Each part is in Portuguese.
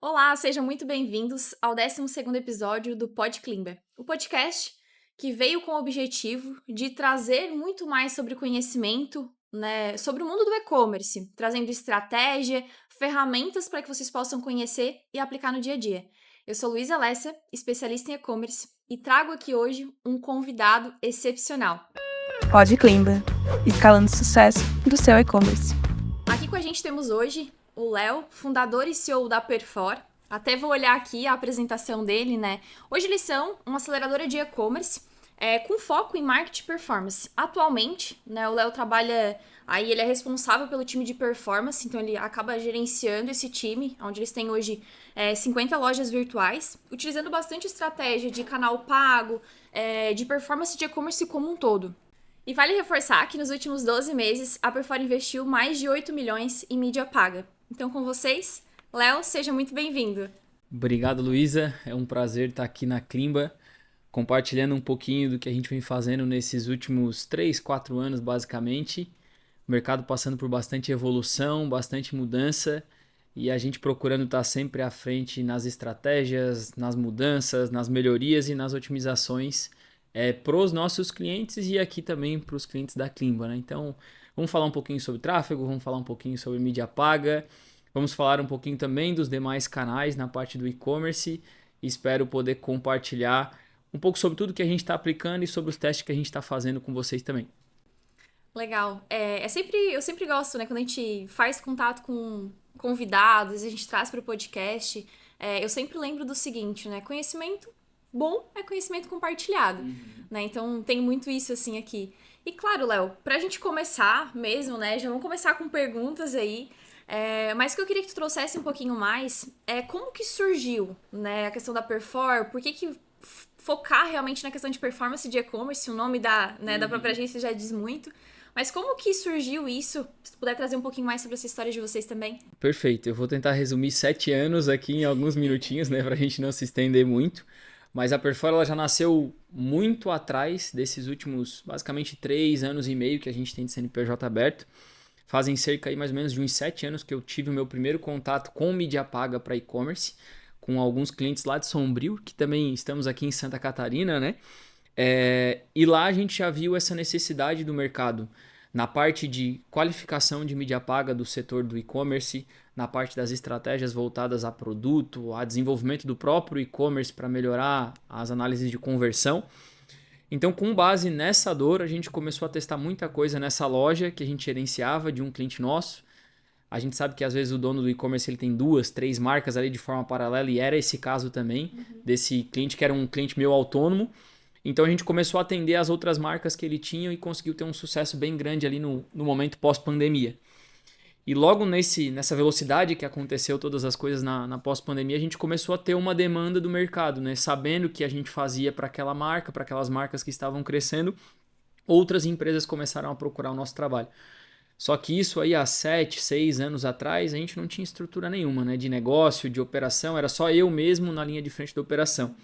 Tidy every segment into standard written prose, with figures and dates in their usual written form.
Olá, sejam muito bem-vindos ao 12º episódio do Pod Climber, o podcast que veio com o objetivo de trazer muito mais sobre conhecimento, sobre o mundo do e-commerce, trazendo estratégia, ferramentas para que vocês possam conhecer e aplicar no dia a dia. Eu sou Luísa Alessia, especialista em e-commerce, e trago aqui hoje um convidado excepcional. Pod Climber, escalando sucesso do seu e-commerce. Aqui com a gente temos hoje o Léo, fundador e CEO da Perfor. Até vou olhar aqui a apresentação dele, né? Hoje eles são uma aceleradora de e-commerce com foco em marketing performance. Atualmente, né, o Léo trabalha aí, ele é responsável pelo time de performance, então ele acaba gerenciando esse time, onde eles têm hoje 50 lojas virtuais, utilizando bastante estratégia de canal pago, de performance de e-commerce como um todo. E vale reforçar que nos últimos 12 meses, a Perfor investiu mais de 8 milhões em mídia paga. Então, com vocês, Léo, seja muito bem-vindo. Obrigado, Luísa. É um prazer estar aqui na Climba, compartilhando um pouquinho do que a gente vem fazendo nesses últimos 3, 4 anos, basicamente. O mercado passando por bastante evolução, bastante mudança, e a gente procurando estar sempre à frente nas estratégias, nas mudanças, nas melhorias e nas otimizações para os nossos clientes e aqui também para os clientes da Climba, né? Então, vamos falar um pouquinho sobre tráfego, vamos falar um pouquinho sobre mídia paga, vamos falar um pouquinho também dos demais canais na parte do e-commerce e espero poder compartilhar um pouco sobre tudo que a gente está aplicando e sobre os testes que a gente está fazendo com vocês também. Legal. Eu sempre gosto, né, quando a gente faz contato com convidados, a gente traz para o podcast, eu sempre lembro do seguinte, né, conhecimento bom é conhecimento compartilhado, né, então tem muito isso, assim, aqui. E claro, Léo, pra gente começar mesmo, né, já vamos começar com perguntas aí, mas o que eu queria que tu trouxesse um pouquinho mais é como que surgiu, né, a questão da Perfor, por que focar realmente na questão de performance de e-commerce, o nome da própria agência já diz muito, mas como que surgiu isso? Se tu puder trazer um pouquinho mais sobre essa história de vocês também. Perfeito, eu vou tentar resumir 7 anos aqui em alguns minutinhos, né, pra gente não se estender muito. Mas a Perfor ela já nasceu muito atrás desses últimos, basicamente, 3 anos e meio que a gente tem de CNPJ aberto. Fazem cerca aí mais ou menos de uns 7 anos que eu tive o meu primeiro contato com mídia paga para e-commerce, com alguns clientes lá de Sombrio, que também estamos aqui em Santa Catarina, né? E lá a gente já viu essa necessidade do mercado na parte de qualificação de mídia paga do setor do e-commerce, na parte das estratégias voltadas a produto, a desenvolvimento do próprio e-commerce para melhorar as análises de conversão. Então, com base nessa dor, a gente começou a testar muita coisa nessa loja que a gente gerenciava de um cliente nosso. A gente sabe que às vezes o dono do e-commerce ele tem 2, 3 marcas ali de forma paralela e era esse caso também desse cliente que era um cliente meu autônomo. Então a gente começou a atender as outras marcas que ele tinha e conseguiu ter um sucesso bem grande ali no momento pós-pandemia. E logo nessa velocidade que aconteceu todas as coisas na pós-pandemia, a gente começou a ter uma demanda do mercado, né? Sabendo que a gente fazia para aquela marca, para aquelas marcas que estavam crescendo, outras empresas começaram a procurar o nosso trabalho. Só que isso aí há 7, 6 anos atrás, a gente não tinha estrutura nenhuma, né? De negócio, de operação, era só eu mesmo na linha de frente da operação.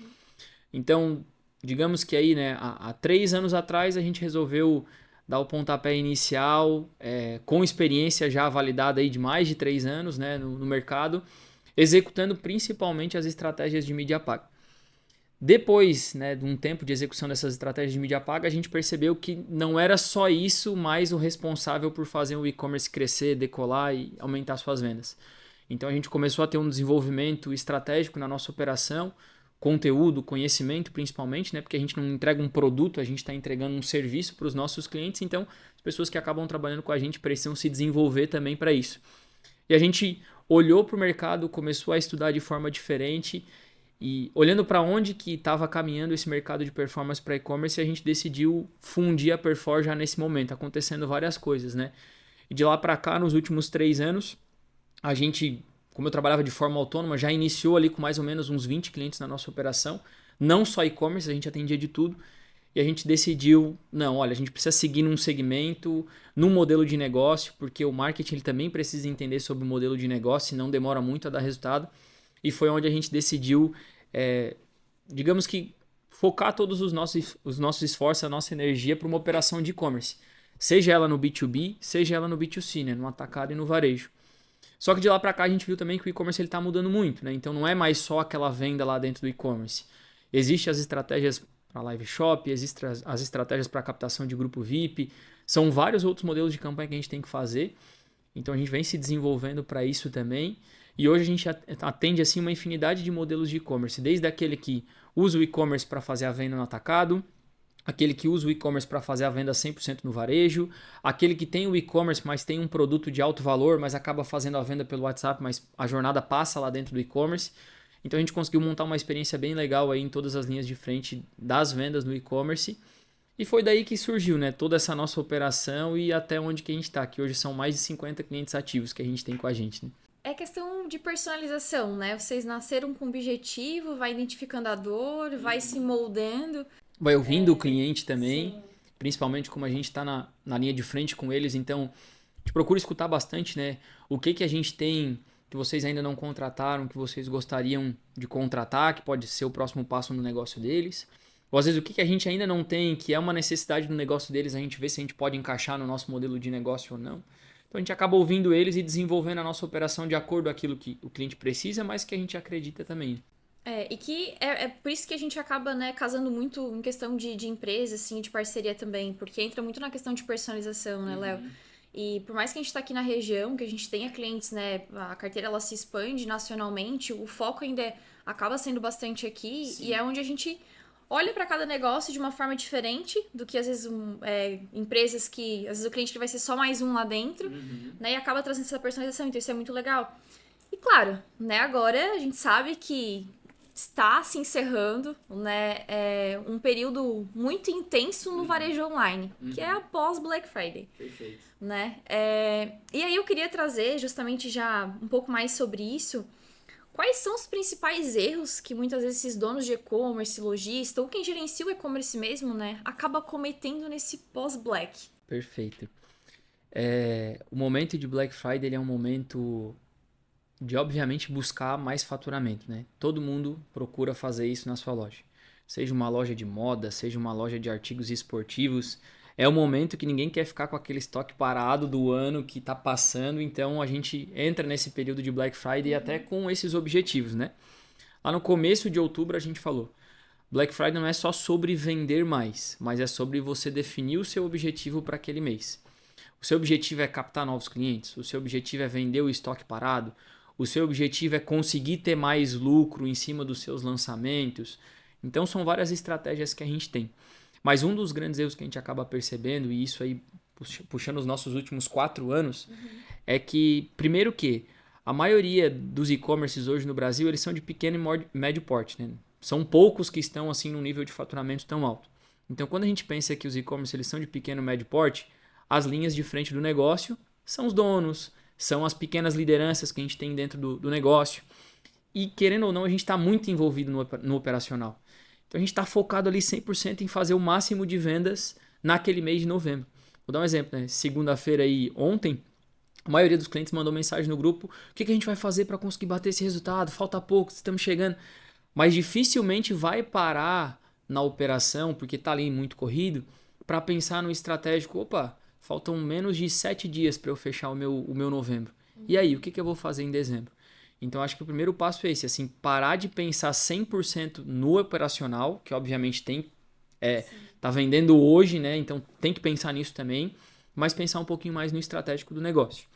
Então, digamos que aí, né, há 3 anos atrás, a gente resolveu dar o pontapé inicial, com experiência já validada aí de mais de 3 anos, né, no mercado, executando principalmente as estratégias de mídia paga. Depois, né, de um tempo de execução dessas estratégias de mídia paga, a gente percebeu que não era só isso mais o responsável por fazer o e-commerce crescer, decolar e aumentar suas vendas. Então a gente começou a ter um desenvolvimento estratégico na nossa operação, conteúdo, conhecimento principalmente, né, porque a gente não entrega um produto, a gente está entregando um serviço para os nossos clientes, então as pessoas que acabam trabalhando com a gente precisam se desenvolver também para isso. E a gente olhou para o mercado, começou a estudar de forma diferente. E olhando para onde que estava caminhando esse mercado de performance para e-commerce, a gente decidiu fundir a Perfor já nesse momento, acontecendo várias coisas, né? E de lá para cá, nos últimos 3 anos, a gente, como eu trabalhava de forma autônoma, já iniciou ali com mais ou menos uns 20 clientes na nossa operação, não só e-commerce, a gente atendia de tudo. E a gente decidiu, não, olha, a gente precisa seguir num segmento, num modelo de negócio, porque o marketing ele também precisa entender sobre o modelo de negócio, senão demora muito a dar resultado. E foi onde a gente decidiu, digamos que, focar todos os nossos esforços, a nossa energia para uma operação de e-commerce. Seja ela no B2B, seja ela no B2C, né? No atacado e no varejo. Só que de lá para cá a gente viu também que o e-commerce ele tá mudando muito, né? Então não é mais só aquela venda lá dentro do e-commerce. Existem as estratégias para live shop, existem as estratégias para captação de grupo VIP, são vários outros modelos de campanha que a gente tem que fazer. Então a gente vem se desenvolvendo para isso também. E hoje a gente atende assim uma infinidade de modelos de e-commerce, desde aquele que usa o e-commerce para fazer a venda no atacado, aquele que usa o e-commerce para fazer a venda 100% no varejo, aquele que tem o e-commerce, mas tem um produto de alto valor, mas acaba fazendo a venda pelo WhatsApp, mas a jornada passa lá dentro do e-commerce. Então a gente conseguiu montar uma experiência bem legal aí em todas as linhas de frente das vendas no e-commerce. E foi daí que surgiu, né, toda essa nossa operação e até onde que a gente está, que hoje são mais de 50 clientes ativos que a gente tem com a gente, né? É questão de personalização, né? Vocês nasceram com um objetivo, vai identificando a dor, vai se moldando. Vai ouvindo o cliente também, Sim. principalmente como a gente está na linha de frente com eles, então a gente procura escutar bastante, né? O que a gente tem que vocês ainda não contrataram, que vocês gostariam de contratar, que pode ser o próximo passo no negócio deles. Ou às vezes o que a gente ainda não tem, que é uma necessidade do negócio deles, a gente vê se a gente pode encaixar no nosso modelo de negócio ou não. Então a gente acaba ouvindo eles e desenvolvendo a nossa operação de acordo com aquilo que o cliente precisa, mas que a gente acredita também. E que é por isso que a gente acaba, né, casando muito em questão de empresa, assim, de parceria também, porque entra muito na questão de personalização, né, Léo? E por mais que a gente tá aqui na região, que a gente tenha clientes, né, a carteira ela se expande nacionalmente, o foco ainda acaba sendo bastante aqui. Sim. E é onde a gente olha para cada negócio de uma forma diferente do que às vezes empresas que às vezes o cliente vai ser só mais um lá dentro, né, e acaba trazendo essa personalização, então isso é muito legal. E claro, né, agora a gente sabe que está se encerrando, né, um período muito intenso no varejo online, que é após Black Friday. Perfeito. Né? E aí eu queria trazer justamente já um pouco mais sobre isso. Quais são os principais erros que muitas vezes esses donos de e-commerce, lojista, ou quem gerencia o e-commerce mesmo, né, acaba cometendo nesse pós-Black? Perfeito. O momento de Black Friday ele é um momento de, obviamente, buscar mais faturamento, né? Todo mundo procura fazer isso na sua loja. Seja uma loja de moda, seja uma loja de artigos esportivos. É o momento que ninguém quer ficar com aquele estoque parado do ano que está passando, então a gente entra nesse período de Black Friday até com esses objetivos, né? Lá no começo de outubro a gente falou, Black Friday não é só sobre vender mais, mas é sobre você definir o seu objetivo para aquele mês. O seu objetivo é captar novos clientes, o seu objetivo é vender o estoque parado, o seu objetivo é conseguir ter mais lucro em cima dos seus lançamentos. Então são várias estratégias que a gente tem. Mas um dos grandes erros que a gente acaba percebendo, e isso aí puxando os nossos últimos 4 anos, é que, primeiro que a maioria dos e-commerces hoje no Brasil, eles são de pequeno e médio porte, né? São poucos que estão assim num nível de faturamento tão alto. Então quando a gente pensa que os e-commerce eles são de pequeno e médio porte, as linhas de frente do negócio são os donos, são as pequenas lideranças que a gente tem dentro do negócio. E querendo ou não, a gente está muito envolvido no operacional. Então a gente está focado ali 100% em fazer o máximo de vendas naquele mês de novembro. Vou dar um exemplo, né? Segunda-feira aí, ontem, a maioria dos clientes mandou mensagem no grupo, o que a gente vai fazer para conseguir bater esse resultado? Falta pouco, estamos chegando. Mas dificilmente vai parar na operação, porque está ali muito corrido, para pensar no estratégico, opa, faltam menos de 7 dias para eu fechar o meu novembro. E aí, o que eu vou fazer em dezembro? Então, acho que o primeiro passo é esse, assim, parar de pensar 100% no operacional, que obviamente tá vendendo hoje, né? Então, tem que pensar nisso também, mas pensar um pouquinho mais no estratégico do negócio.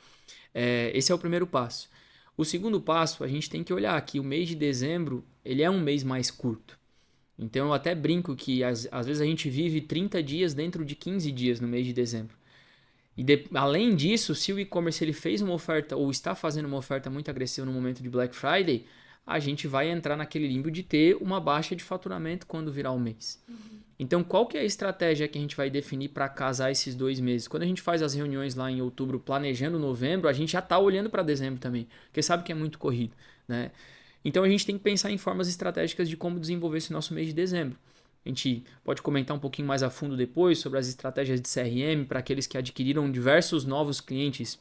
Esse é o primeiro passo. O segundo passo, a gente tem que olhar que o mês de dezembro, ele é um mês mais curto. Então, eu até brinco que, às vezes, a gente vive 30 dias dentro de 15 dias no mês de dezembro. Além disso, se o e-commerce ele fez uma oferta ou está fazendo uma oferta muito agressiva no momento de Black Friday, a gente vai entrar naquele limbo de ter uma baixa de faturamento quando virar o mês. Então, qual que é a estratégia que a gente vai definir para casar esses 2 meses? Quando a gente faz as reuniões lá em outubro, planejando novembro, a gente já está olhando para dezembro também, porque sabe que é muito corrido, né? Então, a gente tem que pensar em formas estratégicas de como desenvolver esse nosso mês de dezembro. A gente pode comentar um pouquinho mais a fundo depois sobre as estratégias de CRM para aqueles que adquiriram diversos novos clientes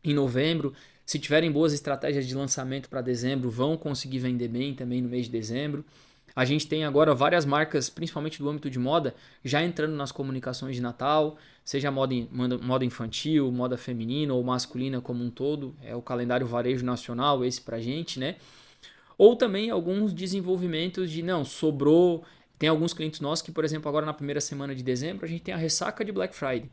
em novembro. Se tiverem boas estratégias de lançamento para dezembro, vão conseguir vender bem também no mês de dezembro. A gente tem agora várias marcas, principalmente do âmbito de moda, já entrando nas comunicações de Natal, seja moda infantil, moda feminina ou masculina como um todo, é o calendário varejo nacional esse pra gente, né? Ou também alguns desenvolvimentos de, não, sobrou. Tem alguns clientes nossos que, por exemplo, agora na primeira semana de dezembro, a gente tem a ressaca de Black Friday.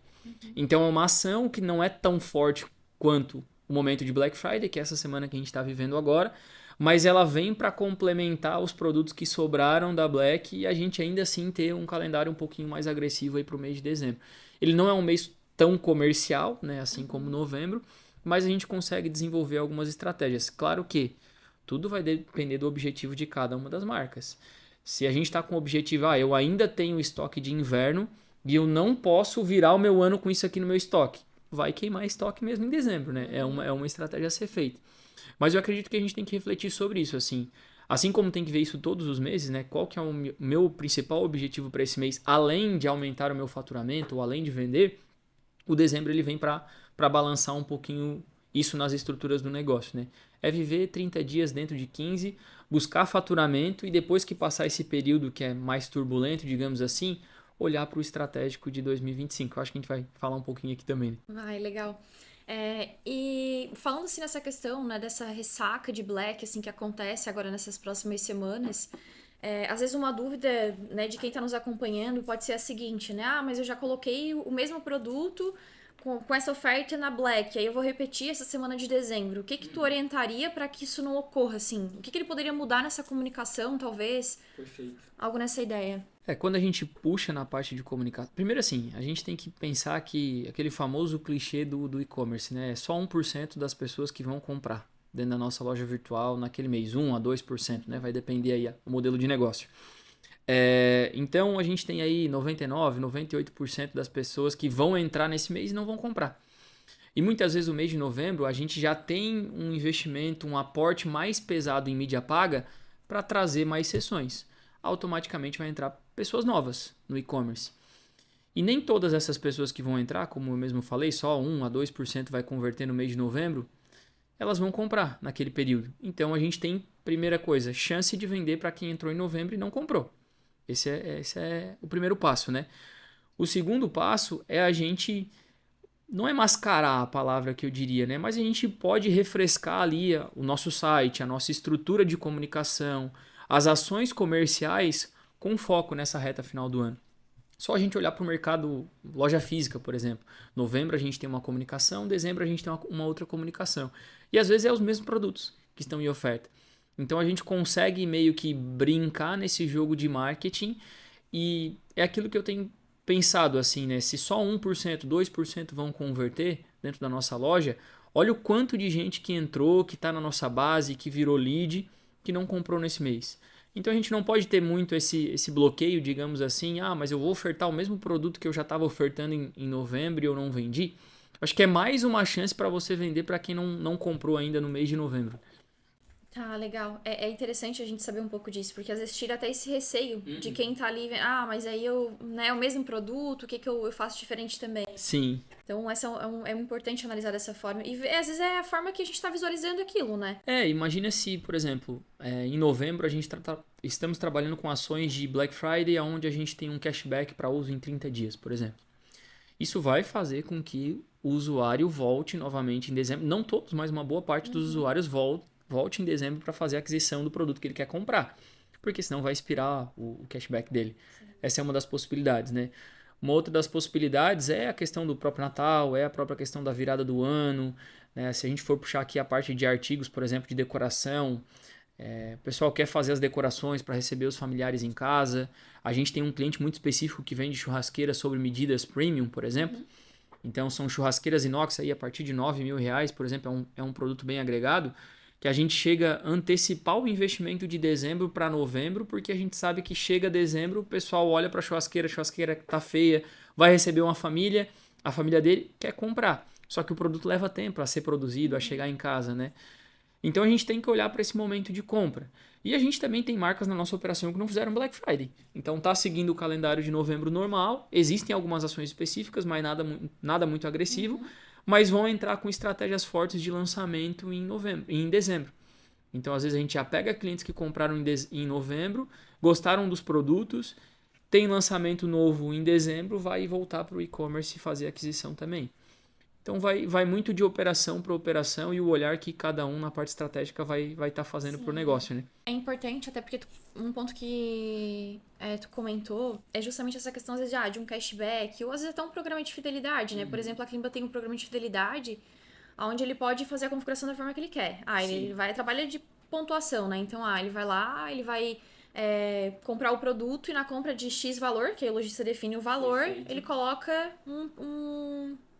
Então é uma ação que não é tão forte quanto o momento de Black Friday, que é essa semana que a gente está vivendo agora, mas ela vem para complementar os produtos que sobraram da Black e a gente ainda assim ter um calendário um pouquinho mais agressivo aí para o mês de dezembro. Ele não é um mês tão comercial, né, assim como novembro, mas a gente consegue desenvolver algumas estratégias. Claro que tudo vai depender do objetivo de cada uma das marcas. Se a gente está com o objetivo, eu ainda tenho estoque de inverno e eu não posso virar o meu ano com isso aqui no meu estoque, vai queimar estoque mesmo em dezembro, né? É uma estratégia a ser feita. Mas eu acredito que a gente tem que refletir sobre isso, assim como tem que ver isso todos os meses, né? Qual que é o meu principal objetivo para esse mês, além de aumentar o meu faturamento ou além de vender, o dezembro ele vem para balançar um pouquinho isso nas estruturas do negócio, né? É viver 30 dias dentro de 15, buscar faturamento e depois que passar esse período que é mais turbulento, digamos assim, olhar para o estratégico de 2025. Eu acho que a gente vai falar um pouquinho aqui também. Ai, legal. E falando assim nessa questão, né, dessa ressaca de Black, assim, que acontece agora nessas próximas semanas, às vezes uma dúvida, né, de quem está nos acompanhando pode ser a seguinte, né? Ah, mas eu já coloquei o mesmo produto com essa oferta na Black, aí eu vou repetir essa semana de dezembro. O que tu orientaria para que isso não ocorra, assim? O que ele poderia mudar nessa comunicação, talvez? Perfeito. Algo nessa ideia. Quando a gente puxa na parte de comunicação... Primeiro assim, a gente tem que pensar que aquele famoso clichê do e-commerce, né? É só 1% das pessoas que vão comprar dentro da nossa loja virtual naquele mês. 1 a 2%, né? Vai depender aí o modelo de negócio. Então a gente tem aí 99, 98% das pessoas que vão entrar nesse mês e não vão comprar. E muitas vezes o mês de novembro a gente já tem um investimento, um aporte mais pesado em mídia paga para trazer mais sessões. Automaticamente vai entrar pessoas novas no e-commerce. E nem todas essas pessoas que vão entrar, como eu mesmo falei, só 1 a 2% vai converter no mês de novembro, elas vão comprar naquele período. Então a gente tem, primeira coisa, chance de vender para quem entrou em novembro e não comprou. Esse é o primeiro passo, né? O segundo passo é a gente, não é mascarar a palavra que eu diria, né? Mas a gente pode refrescar ali o nosso site, a nossa estrutura de comunicação, as ações comerciais com foco nessa reta final do ano. Só a gente olhar para o mercado loja física, por exemplo. Novembro a gente tem uma comunicação, dezembro a gente tem uma outra comunicação. E às vezes é os mesmos produtos que estão em oferta. Então a gente consegue meio que brincar nesse jogo de marketing e é aquilo que eu tenho pensado assim, né? Se só 1%, 2% vão converter dentro da nossa loja, olha o quanto de gente que entrou, que está na nossa base, que virou lead, que não comprou nesse mês. Então a gente não pode ter muito esse bloqueio, digamos assim, mas eu vou ofertar o mesmo produto que eu já estava ofertando em novembro e eu não vendi. Acho que é mais uma chance para você vender para quem não comprou ainda no mês de novembro. Tá, legal. É interessante a gente saber um pouco disso, porque às vezes tira até esse receio de quem tá ali, mas aí é o mesmo produto, o que eu faço diferente também? Sim. Então, é importante analisar dessa forma. E às vezes é a forma que a gente tá visualizando aquilo, né? Imagina se, por exemplo, em novembro a gente estamos trabalhando com ações de Black Friday, onde a gente tem um cashback para uso em 30 dias, por exemplo. Isso vai fazer com que o usuário volte novamente em dezembro. Não todos, mas uma boa parte dos usuários volte em dezembro para fazer a aquisição do produto que ele quer comprar, porque senão vai expirar o cashback dele. Sim. Essa é uma das possibilidades, né? Uma outra das possibilidades é a questão do próprio Natal, é a própria questão da virada do ano, né? Se a gente for puxar aqui a parte de artigos, por exemplo, de decoração, o pessoal quer fazer as decorações para receber os familiares em casa. A gente tem um cliente muito específico que vende churrasqueiras sobre medidas premium, por exemplo. Então são churrasqueiras inox aí a partir de R$9.000, por exemplo, é um produto bem agregado, que a gente chega a antecipar o investimento de dezembro para novembro, porque a gente sabe que chega dezembro, o pessoal olha para a churrasqueira tá feia, vai receber uma família, a família dele quer comprar. Só que o produto leva tempo a ser produzido, a chegar em casa, né? Então a gente tem que olhar para esse momento de compra. E a gente também tem marcas na nossa operação que não fizeram Black Friday. Então tá seguindo o calendário de novembro normal, existem algumas ações específicas, mas nada muito agressivo, mas vão entrar com estratégias fortes de lançamento em dezembro. Então, às vezes, a gente já pega clientes que compraram em novembro, gostaram dos produtos, tem lançamento novo em dezembro, vai voltar para o e-commerce e fazer aquisição também. Então, vai muito de operação para operação e o olhar que cada um na parte estratégica vai estar fazendo para o negócio, né? É importante, até porque um ponto que tu comentou é justamente essa questão, às vezes, de um cashback, ou às vezes até um programa de fidelidade, né? Por exemplo, a Klimba tem um programa de fidelidade onde ele pode fazer a configuração da forma que ele quer. Ele trabalha de pontuação, né? Então, ele vai lá, ele vai comprar o produto e na compra de X valor, que a lojista define o valor, Perfeito. Ele coloca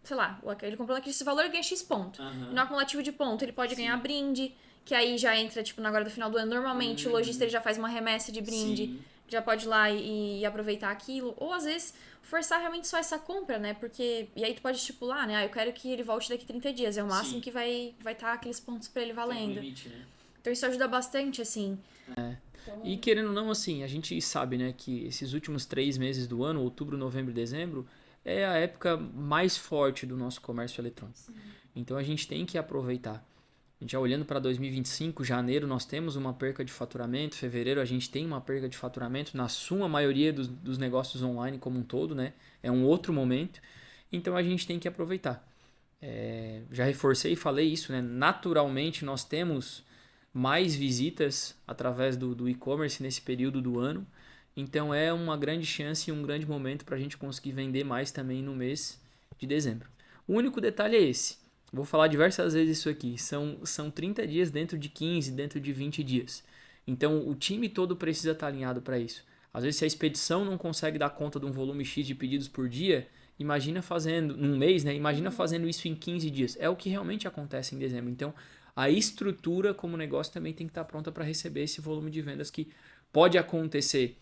sei lá, ele comprou aquele valor e ganha X ponto. E no acumulativo de ponto ele pode ganhar brinde, que aí já entra, tipo, agora do final do ano. Normalmente o lojista ele já faz uma remessa de brinde, já pode ir lá e aproveitar aquilo. Ou às vezes forçar realmente só essa compra, né? Porque, e aí tu pode estipular, né? Eu quero que ele volte daqui 30 dias. É o máximo que vai estar aqueles pontos pra ele valendo. Tem um limite, né? Então isso ajuda bastante, assim. Então... E querendo ou não, assim, a gente sabe, né, que esses últimos 3 meses do ano, outubro, novembro e dezembro, é a época mais forte do nosso comércio eletrônico. Então a gente tem que aproveitar. A gente já olhando para 2025, janeiro nós temos uma perca de faturamento, fevereiro a gente tem uma perca de faturamento, na sua maioria dos negócios online como um todo, né? É um outro momento, então a gente tem que aproveitar. Já reforcei e falei isso, né? Naturalmente nós temos mais visitas através do e-commerce nesse período do ano, então é uma grande chance e um grande momento para a gente conseguir vender mais também no mês de dezembro. O único detalhe é esse. Vou falar diversas vezes isso aqui. São 30 dias dentro de 15, dentro de 20 dias. Então o time todo precisa estar alinhado para isso. Às vezes se a expedição não consegue dar conta de um volume X de pedidos por dia, imagina fazendo, num mês, né? Imagina fazendo isso em 15 dias. É o que realmente acontece em dezembro. Então a estrutura como negócio também tem que estar pronta para receber esse volume de vendas que pode acontecer.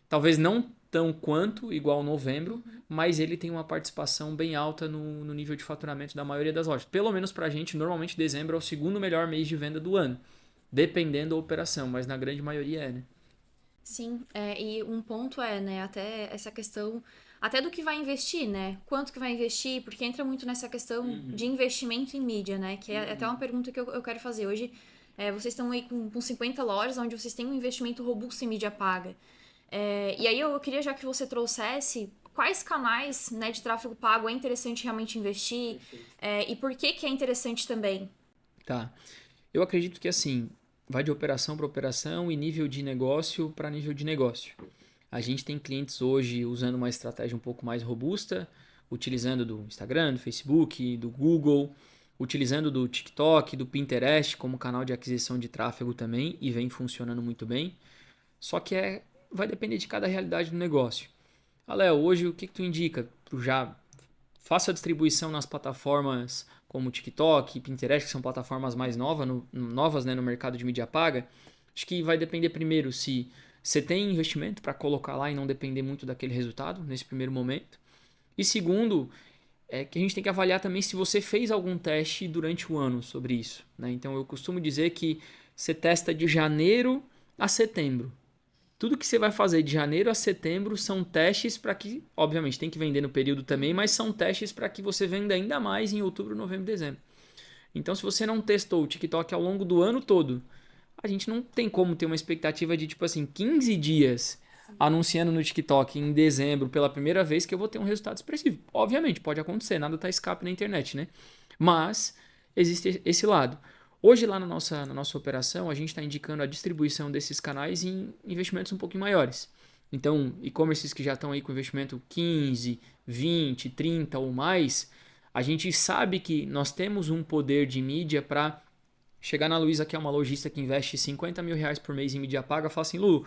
Talvez não tão quanto igual novembro, mas ele tem uma participação bem alta no nível de faturamento da maioria das lojas. Pelo menos pra gente, normalmente dezembro é o segundo melhor mês de venda do ano, dependendo da operação, mas na grande maioria né? Sim, e um ponto né, até essa questão, até do que vai investir, né? Quanto que vai investir, porque entra muito nessa questão de investimento em mídia, né? Que é até uma pergunta que eu quero fazer. Hoje, vocês estão aí com 50 lojas, onde vocês têm um investimento robusto em mídia paga. E aí eu queria já que você trouxesse quais canais, né, de tráfego pago é interessante realmente investir e por que é interessante também. Tá. Eu acredito que assim, vai de operação para operação e nível de negócio para nível de negócio. A gente tem clientes hoje usando uma estratégia um pouco mais robusta, utilizando do Instagram, do Facebook, do Google, utilizando do TikTok, do Pinterest como canal de aquisição de tráfego também e vem funcionando muito bem. Só que vai depender de cada realidade do negócio. Léo, hoje o que tu indica? Tu já faça a distribuição nas plataformas como TikTok e Pinterest, que são plataformas mais novas né, no mercado de mídia paga. Acho que vai depender primeiro se você tem investimento para colocar lá e não depender muito daquele resultado nesse primeiro momento. E segundo, que a gente tem que avaliar também se você fez algum teste durante o ano sobre isso. Né? Então eu costumo dizer que você testa de janeiro a setembro. Tudo que você vai fazer de janeiro a setembro são testes para que, obviamente, tem que vender no período também, mas são testes para que você venda ainda mais em outubro, novembro e dezembro. Então, se você não testou o TikTok ao longo do ano todo, a gente não tem como ter uma expectativa de, 15 dias anunciando no TikTok em dezembro pela primeira vez que eu vou ter um resultado expressivo. Obviamente, pode acontecer, nada está escape na internet, né? Mas existe esse lado. Hoje, lá na nossa operação, a gente está indicando a distribuição desses canais em investimentos um pouquinho maiores. Então, e-commerces que já estão aí com investimento 15, 20, 30 ou mais, a gente sabe que nós temos um poder de mídia para chegar na Luísa, que é uma lojista que investe R$50 mil por mês em mídia paga, e falar assim, Lu,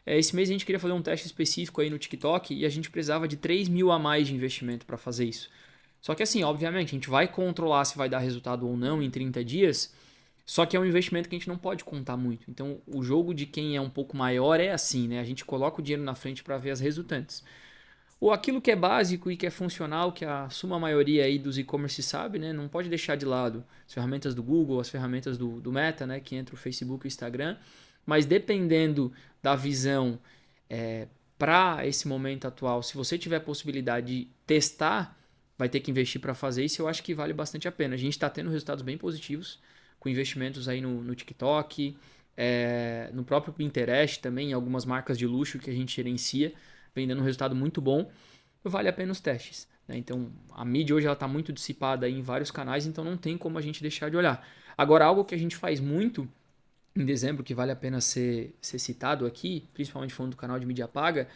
esse mês a gente queria fazer um teste específico aí no TikTok e a gente precisava de 3 mil a mais de investimento para fazer isso. Só que assim, obviamente, a gente vai controlar se vai dar resultado ou não em 30 dias, só que é um investimento que a gente não pode contar muito. Então, o jogo de quem é um pouco maior é assim, né? A gente coloca o dinheiro na frente para ver as resultantes. Ou aquilo que é básico e que é funcional, que a suma maioria aí dos e-commerce sabe, né? Não pode deixar de lado as ferramentas do Google, as ferramentas do Meta, né? Que entra o Facebook e o Instagram. Mas dependendo da visão para esse momento atual, se você tiver a possibilidade de testar, vai ter que investir para fazer isso, eu acho que vale bastante a pena. A gente está tendo resultados bem positivos com investimentos aí no TikTok, no próprio Pinterest também, em algumas marcas de luxo que a gente gerencia, vem dando um resultado muito bom. Vale a pena os testes, né? Então, a mídia hoje está muito dissipada aí em vários canais, então não tem como a gente deixar de olhar. Agora, algo que a gente faz muito em dezembro, que vale a pena ser citado aqui, principalmente falando do canal de mídia paga,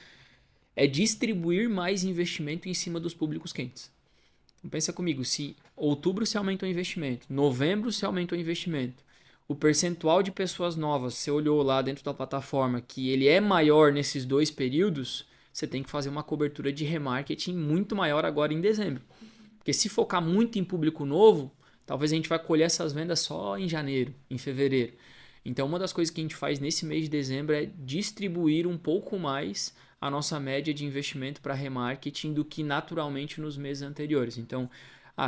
é distribuir mais investimento em cima dos públicos quentes. Então, pensa comigo, se outubro se aumentou o investimento, novembro se aumentou o investimento, o percentual de pessoas novas, você olhou lá dentro da plataforma que ele é maior nesses 2 períodos, você tem que fazer uma cobertura de remarketing muito maior agora em dezembro. Porque se focar muito em público novo, talvez a gente vai colher essas vendas só em janeiro, em fevereiro. Então, uma das coisas que a gente faz nesse mês de dezembro é distribuir um pouco mais a nossa média de investimento para remarketing do que naturalmente nos meses anteriores. Então,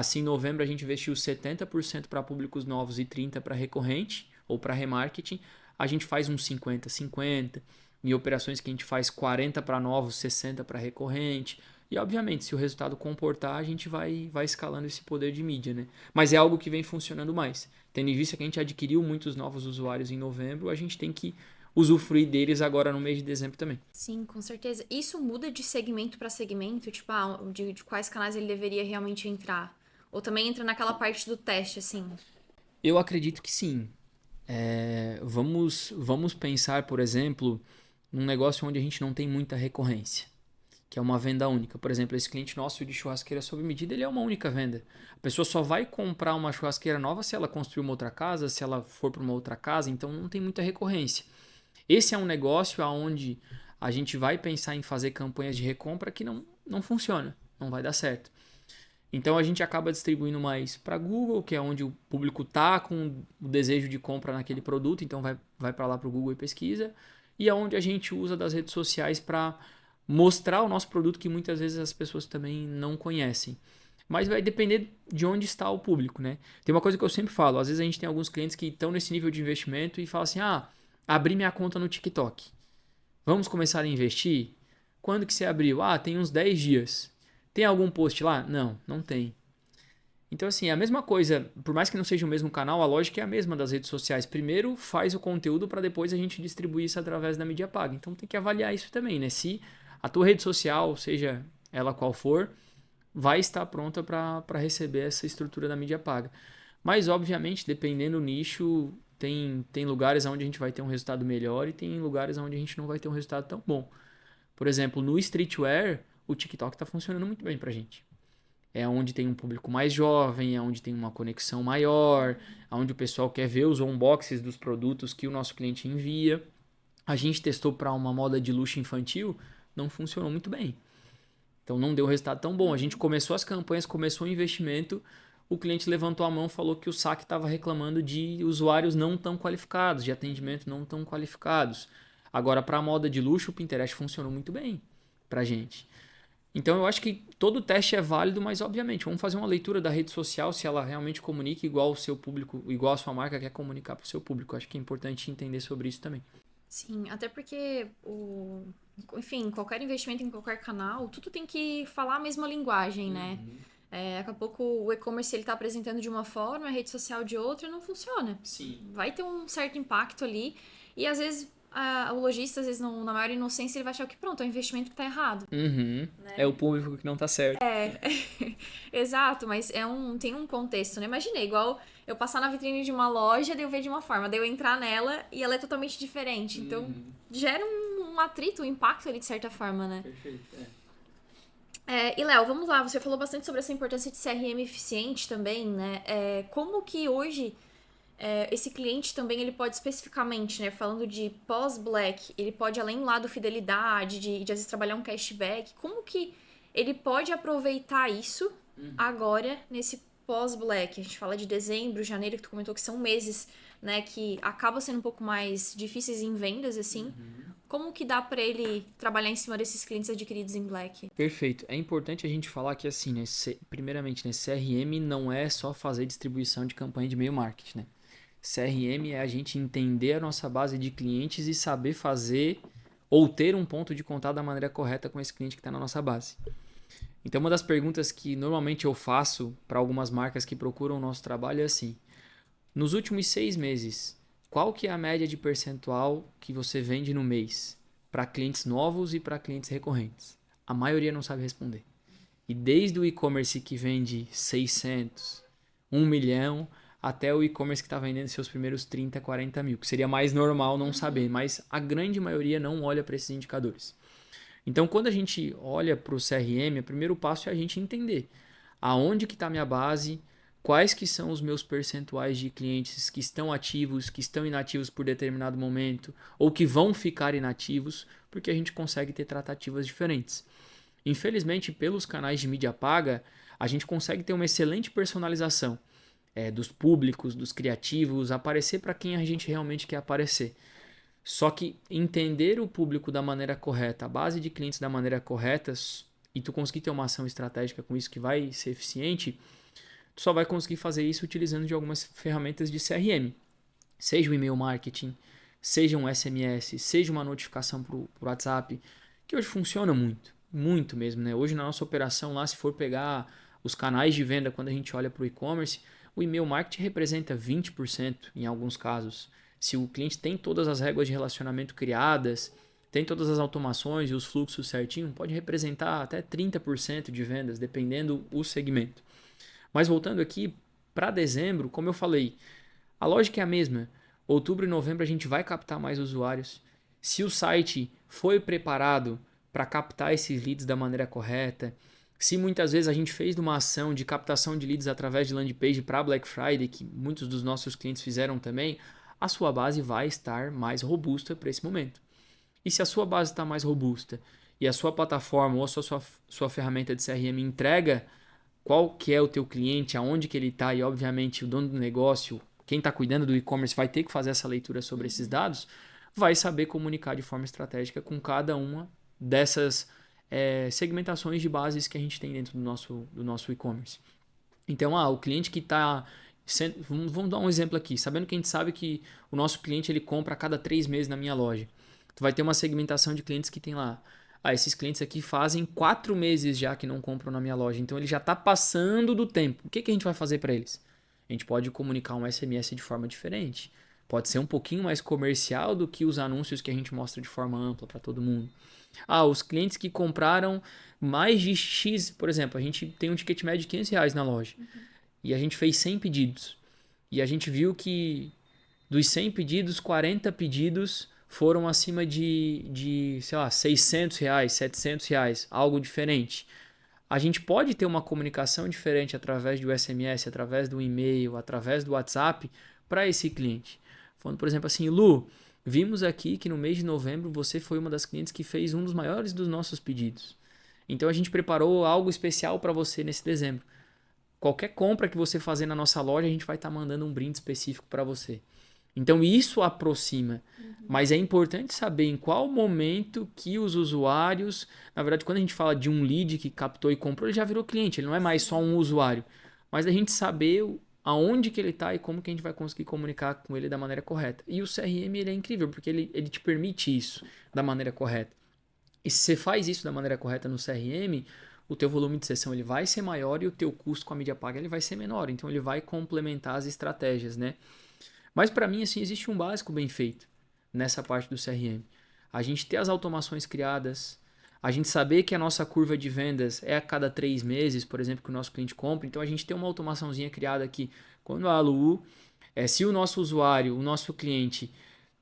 se em novembro a gente investiu 70% para públicos novos e 30% para recorrente ou para remarketing, a gente faz uns 50-50. Em operações que a gente faz 40% para novos, 60% para recorrente. E, obviamente, se o resultado comportar, a gente vai escalando esse poder de mídia, né? Mas é algo que vem funcionando mais. Tendo em vista que a gente adquiriu muitos novos usuários em novembro, a gente tem que usufruir deles agora no mês de dezembro também. Sim, com certeza. Isso muda de segmento para segmento? Tipo, de quais canais ele deveria realmente entrar? Ou também entra naquela parte do teste, assim? Eu acredito que sim. Vamos pensar, por exemplo, num negócio onde a gente não tem muita recorrência, que é uma venda única. Por exemplo, esse cliente nosso de churrasqueira sob medida, ele é uma única venda. A pessoa só vai comprar uma churrasqueira nova se ela construir uma outra casa, se ela for para uma outra casa, então não tem muita recorrência. Esse é um negócio onde a gente vai pensar em fazer campanhas de recompra que não funciona, não vai dar certo. Então a gente acaba distribuindo mais para Google, que é onde o público está com o desejo de compra naquele produto, então vai para lá para o Google e pesquisa. E é onde a gente usa das redes sociais para mostrar o nosso produto, que muitas vezes as pessoas também não conhecem. Mas vai depender de onde está o público, né? Tem uma coisa que eu sempre falo, às vezes a gente tem alguns clientes que estão nesse nível de investimento e falam assim, abri minha conta no TikTok. Vamos começar a investir? Quando que você abriu? Tem uns 10 dias. Tem algum post lá? Não tem. Então, assim, é a mesma coisa, por mais que não seja o mesmo canal, a lógica é a mesma das redes sociais. Primeiro faz o conteúdo para depois a gente distribuir isso através da mídia paga. Então tem que avaliar isso também, né? Se a tua rede social, seja ela qual for, vai estar pronta para receber essa estrutura da mídia paga. Mas, obviamente, dependendo do nicho, tem lugares onde a gente vai ter um resultado melhor e tem lugares onde a gente não vai ter um resultado tão bom. Por exemplo, no streetwear, o TikTok está funcionando muito bem para a gente. É onde tem um público mais jovem, é onde tem uma conexão maior, é onde o pessoal quer ver os unboxes dos produtos que o nosso cliente envia. A gente testou para uma moda de luxo infantil, não funcionou muito bem. Então não deu resultado tão bom. A gente começou as campanhas, começou o investimento, o cliente levantou a mão e falou que o saque estava reclamando de usuários não tão qualificados, de atendimento não tão qualificados. Agora, para a moda de luxo, o Pinterest funcionou muito bem para a gente. Então eu acho que todo teste é válido, mas obviamente vamos fazer uma leitura da rede social se ela realmente comunica igual o seu público, igual a sua marca quer comunicar para o seu público. Eu acho que é importante entender sobre isso também. Sim, até porque enfim, qualquer investimento em qualquer canal, tudo tem que falar a mesma linguagem, né? Daqui a pouco o e-commerce ele tá apresentando de uma forma, a rede social de outra, não funciona. Sim. Vai ter um certo impacto ali e às vezes o lojista, às vezes na maior inocência, ele vai achar que pronto, é um investimento que tá errado. Né? É o público que não tá certo. Exato, mas tem um contexto, né? Imaginei, igual eu passar na vitrine de uma loja, daí eu ver de uma forma, daí eu entrar nela e ela é totalmente diferente. Então, gera um atrito, um impacto ali de certa forma, né? Perfeito, E Léo, vamos lá, você falou bastante sobre essa importância de CRM eficiente também, né? Como que hoje esse cliente também ele pode especificamente, né, falando de pós-Black, ele pode além lá do fidelidade, de às vezes trabalhar um cashback, como que ele pode aproveitar isso agora nesse pós-Black? A gente fala de dezembro, janeiro, que tu comentou que são meses, né, que acabam sendo um pouco mais difíceis em vendas, assim. Como que dá para ele trabalhar em cima desses clientes adquiridos em Black? Perfeito. É importante a gente falar que assim, né, primeiramente, né, CRM não é só fazer distribuição de campanha de e-mail marketing, né? CRM é a gente entender a nossa base de clientes e saber fazer ou ter um ponto de contato da maneira correta com esse cliente que está na nossa base. Então, uma das perguntas que normalmente eu faço para algumas marcas que procuram o nosso trabalho é assim: Nos últimos 6 meses, qual que é a média de percentual que você vende no mês para clientes novos e para clientes recorrentes? A maioria não sabe responder. E desde o e-commerce que vende 600, 1 milhão, até o e-commerce que está vendendo seus primeiros 30, 40 mil, que seria mais normal não saber, mas a grande maioria não olha para esses indicadores. Então, quando a gente olha para o CRM, o primeiro passo é a gente entender aonde que está a minha base, quais que são os meus percentuais de clientes que estão ativos, que estão inativos por determinado momento, ou que vão ficar inativos, porque a gente consegue ter tratativas diferentes. Infelizmente, pelos canais de mídia paga, a gente consegue ter uma excelente personalização dos públicos, dos criativos, aparecer para quem a gente realmente quer aparecer. Só que entender o público da maneira correta, a base de clientes da maneira correta, e tu conseguir ter uma ação estratégica com isso que vai ser eficiente, tu só vai conseguir fazer isso utilizando de algumas ferramentas de CRM. Seja o e-mail marketing, seja um SMS, seja uma notificação para o WhatsApp, que hoje funciona muito, muito mesmo, né? Hoje na nossa operação lá, se for pegar os canais de venda, quando a gente olha para o e-commerce, o e-mail marketing representa 20% em alguns casos. Se o cliente tem todas as regras de relacionamento criadas, tem todas as automações e os fluxos certinho, pode representar até 30% de vendas, dependendo do segmento. Mas voltando aqui, para dezembro, como eu falei, a lógica é a mesma. Outubro e novembro a gente vai captar mais usuários. Se o site foi preparado para captar esses leads da maneira correta, se muitas vezes a gente fez uma ação de captação de leads através de landing page para Black Friday, que muitos dos nossos clientes fizeram também, a sua base vai estar mais robusta para esse momento. E se a sua base está mais robusta e a sua plataforma ou a sua ferramenta de CRM entrega qual que é o teu cliente, aonde que ele está e obviamente o dono do negócio, quem está cuidando do e-commerce vai ter que fazer essa leitura sobre esses dados, vai saber comunicar de forma estratégica com cada uma dessas segmentações de bases que a gente tem dentro do nosso e-commerce. Então, o cliente que está... Vamos dar um exemplo aqui. Sabendo que a gente sabe que o nosso cliente ele compra a cada 3 meses na minha loja. Tu vai ter uma segmentação de clientes que tem lá. Esses clientes aqui fazem 4 meses já que não compram na minha loja. Então, ele já está passando do tempo. O que a gente vai fazer para eles? A gente pode comunicar um SMS de forma diferente. Pode ser um pouquinho mais comercial do que os anúncios que a gente mostra de forma ampla para todo mundo. Os clientes que compraram mais de X, por exemplo, a gente tem um ticket médio de R$500 na loja. E a gente fez 100 pedidos. E a gente viu que dos 100 pedidos, 40 pedidos foram acima de sei lá, R$600, R$700, algo diferente. A gente pode ter uma comunicação diferente através do SMS, através do e-mail, através do WhatsApp para esse cliente. Falando, por exemplo, assim, Lu, vimos aqui que no mês de novembro você foi uma das clientes que fez um dos maiores dos nossos pedidos. Então a gente preparou algo especial para você nesse dezembro. Qualquer compra que você fazer na nossa loja, a gente vai estar mandando um brinde específico para você. Então isso aproxima. Mas é importante saber em qual momento que os usuários... Na verdade, quando a gente fala de um lead que captou e comprou, ele já virou cliente. Ele não é mais só um usuário. Mas a gente saber aonde que ele está e como que a gente vai conseguir comunicar com ele da maneira correta. E o CRM ele é incrível, porque ele te permite isso da maneira correta. E se você faz isso da maneira correta no CRM... o teu volume de sessão ele vai ser maior e o teu custo com a mídia paga ele vai ser menor. Então, ele vai complementar as estratégias, né? Mas, para mim, assim, existe um básico bem feito nessa parte do CRM. A gente ter as automações criadas, a gente saber que a nossa curva de vendas é a cada 3 meses, por exemplo, que o nosso cliente compra. Então, a gente tem uma automaçãozinha criada aqui. Quando a Lu, se o nosso usuário, o nosso cliente,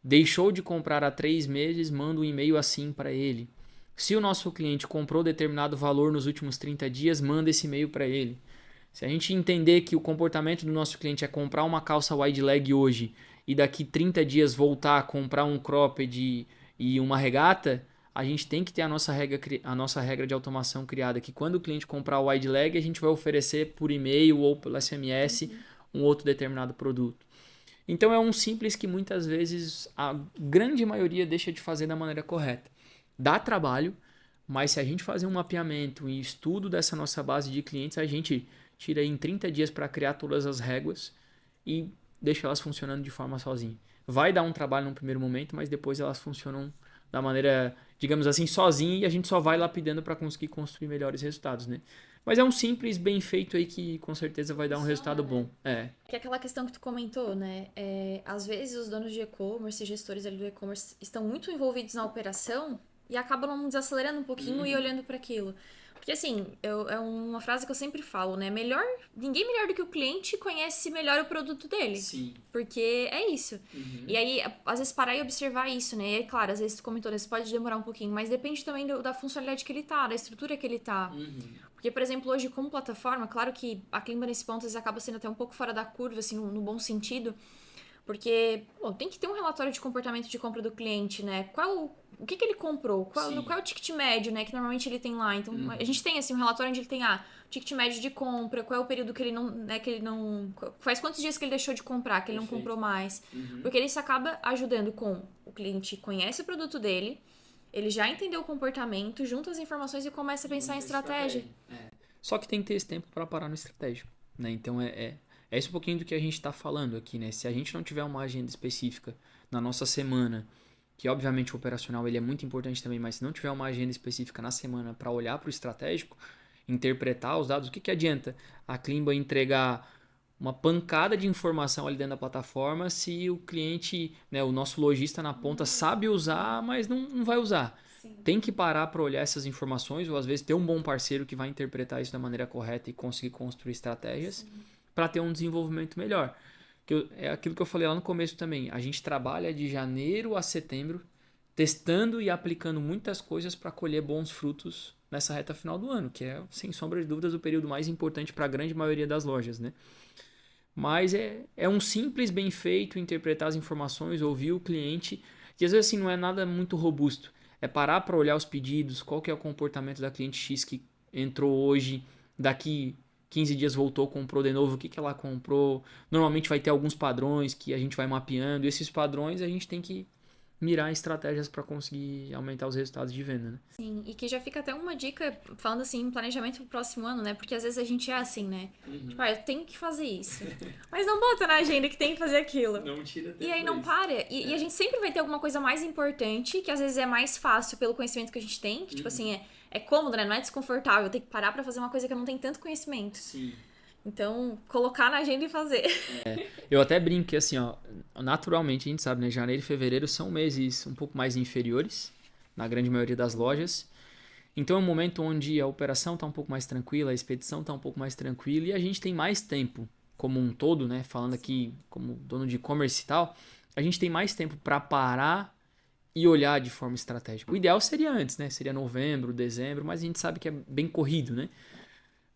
deixou de comprar há 3 meses, manda um e-mail assim para ele. Se o nosso cliente comprou determinado valor nos últimos 30 dias, manda esse e-mail para ele. Se a gente entender que o comportamento do nosso cliente é comprar uma calça wide leg hoje e daqui 30 dias voltar a comprar um cropped e uma regata, a gente tem que ter a nossa regra de automação criada, que quando o cliente comprar o wide leg, a gente vai oferecer por e-mail ou pelo SMS um outro determinado produto. Então é um simples que muitas vezes a grande maioria deixa de fazer da maneira correta. Dá trabalho, mas se a gente fazer um mapeamento e estudo dessa nossa base de clientes, a gente tira em 30 dias para criar todas as réguas e deixa elas funcionando de forma sozinha. Vai dar um trabalho no primeiro momento, mas depois elas funcionam da maneira, digamos assim, sozinha e a gente só vai lapidando para conseguir construir melhores resultados, né? Mas é um simples bem feito aí que com certeza vai dar um resultado bom. Que é aquela questão que tu comentou, né? Às vezes os donos de e-commerce, gestores ali do e-commerce, estão muito envolvidos na operação e acabam desacelerando um pouquinho e olhando para aquilo. Porque assim, é uma frase que eu sempre falo, né? Ninguém melhor do que o cliente conhece melhor o produto dele. Sim. Porque é isso. E aí, às vezes, parar e observar isso, né? E é claro, às vezes tu comentou, isso pode demorar um pouquinho, mas depende também da funcionalidade que ele tá, da estrutura que ele tá. Porque, por exemplo, hoje, como plataforma, claro que a Klimba nesse ponto às vezes, acaba sendo até um pouco fora da curva, assim, no bom sentido. Porque, tem que ter um relatório de comportamento de compra do cliente, né? O que ele comprou? Qual é o ticket médio, né? Que normalmente ele tem lá. Então, a gente tem, assim, um relatório onde ele tem, ticket médio de compra, qual é o período que ele não, né, faz quantos dias que ele deixou de comprar, que ele não comprou mais. Porque isso acaba ajudando com o cliente conhece o produto dele, ele já entendeu o comportamento, junta as informações e começa a pensar em estratégia. Só que tem que ter esse tempo para parar no estratégico, né? Então é esse um pouquinho do que a gente está falando aqui, né? Se a gente não tiver uma agenda específica na nossa semana, que obviamente o operacional ele é muito importante também, mas se não tiver uma agenda específica na semana para olhar para o estratégico, interpretar os dados, o que adianta a Klimba entregar uma pancada de informação ali dentro da plataforma se o cliente, né, o nosso lojista na ponta sabe usar, mas não vai usar. Sim. Tem que parar para olhar essas informações ou às vezes ter um bom parceiro que vai interpretar isso da maneira correta e conseguir construir estratégias para ter um desenvolvimento melhor. É aquilo que eu falei lá no começo também. A gente trabalha de janeiro a setembro testando e aplicando muitas coisas para colher bons frutos nessa reta final do ano, que é, sem sombra de dúvidas, o período mais importante para a grande maioria das lojas, né? Mas é um simples bem feito, interpretar as informações, ouvir o cliente, e às vezes assim, não é nada muito robusto. É parar para olhar os pedidos, qual que é o comportamento da cliente X que entrou hoje, daqui 15 dias voltou, comprou de novo, o que ela comprou. Normalmente vai ter alguns padrões que a gente vai mapeando, e esses padrões a gente tem que mirar estratégias para conseguir aumentar os resultados de venda, né? Sim, e que já fica até uma dica, falando assim, planejamento pro próximo ano, né? Porque às vezes a gente é assim, né? Tipo, eu tenho que fazer isso. Mas não bota na agenda que tem que fazer aquilo. Não tira tempo. E aí não para. E a gente sempre vai ter alguma coisa mais importante, que às vezes é mais fácil pelo conhecimento que a gente tem, que tipo assim, é cômodo, né? Não é desconfortável ter que parar pra fazer uma coisa que eu não tenho tanto conhecimento. Sim. Então, colocar na agenda e fazer. Eu até brinco que assim, ó, naturalmente a gente sabe, né? Janeiro e fevereiro são meses um pouco mais inferiores, na grande maioria das lojas. Então é um momento onde a operação está um pouco mais tranquila, a expedição está um pouco mais tranquila e a gente tem mais tempo como um todo, né? Falando aqui como dono de e-commerce e tal, a gente tem mais tempo para parar e olhar de forma estratégica. O ideal seria antes, né? Seria novembro, dezembro, mas a gente sabe que é bem corrido, né?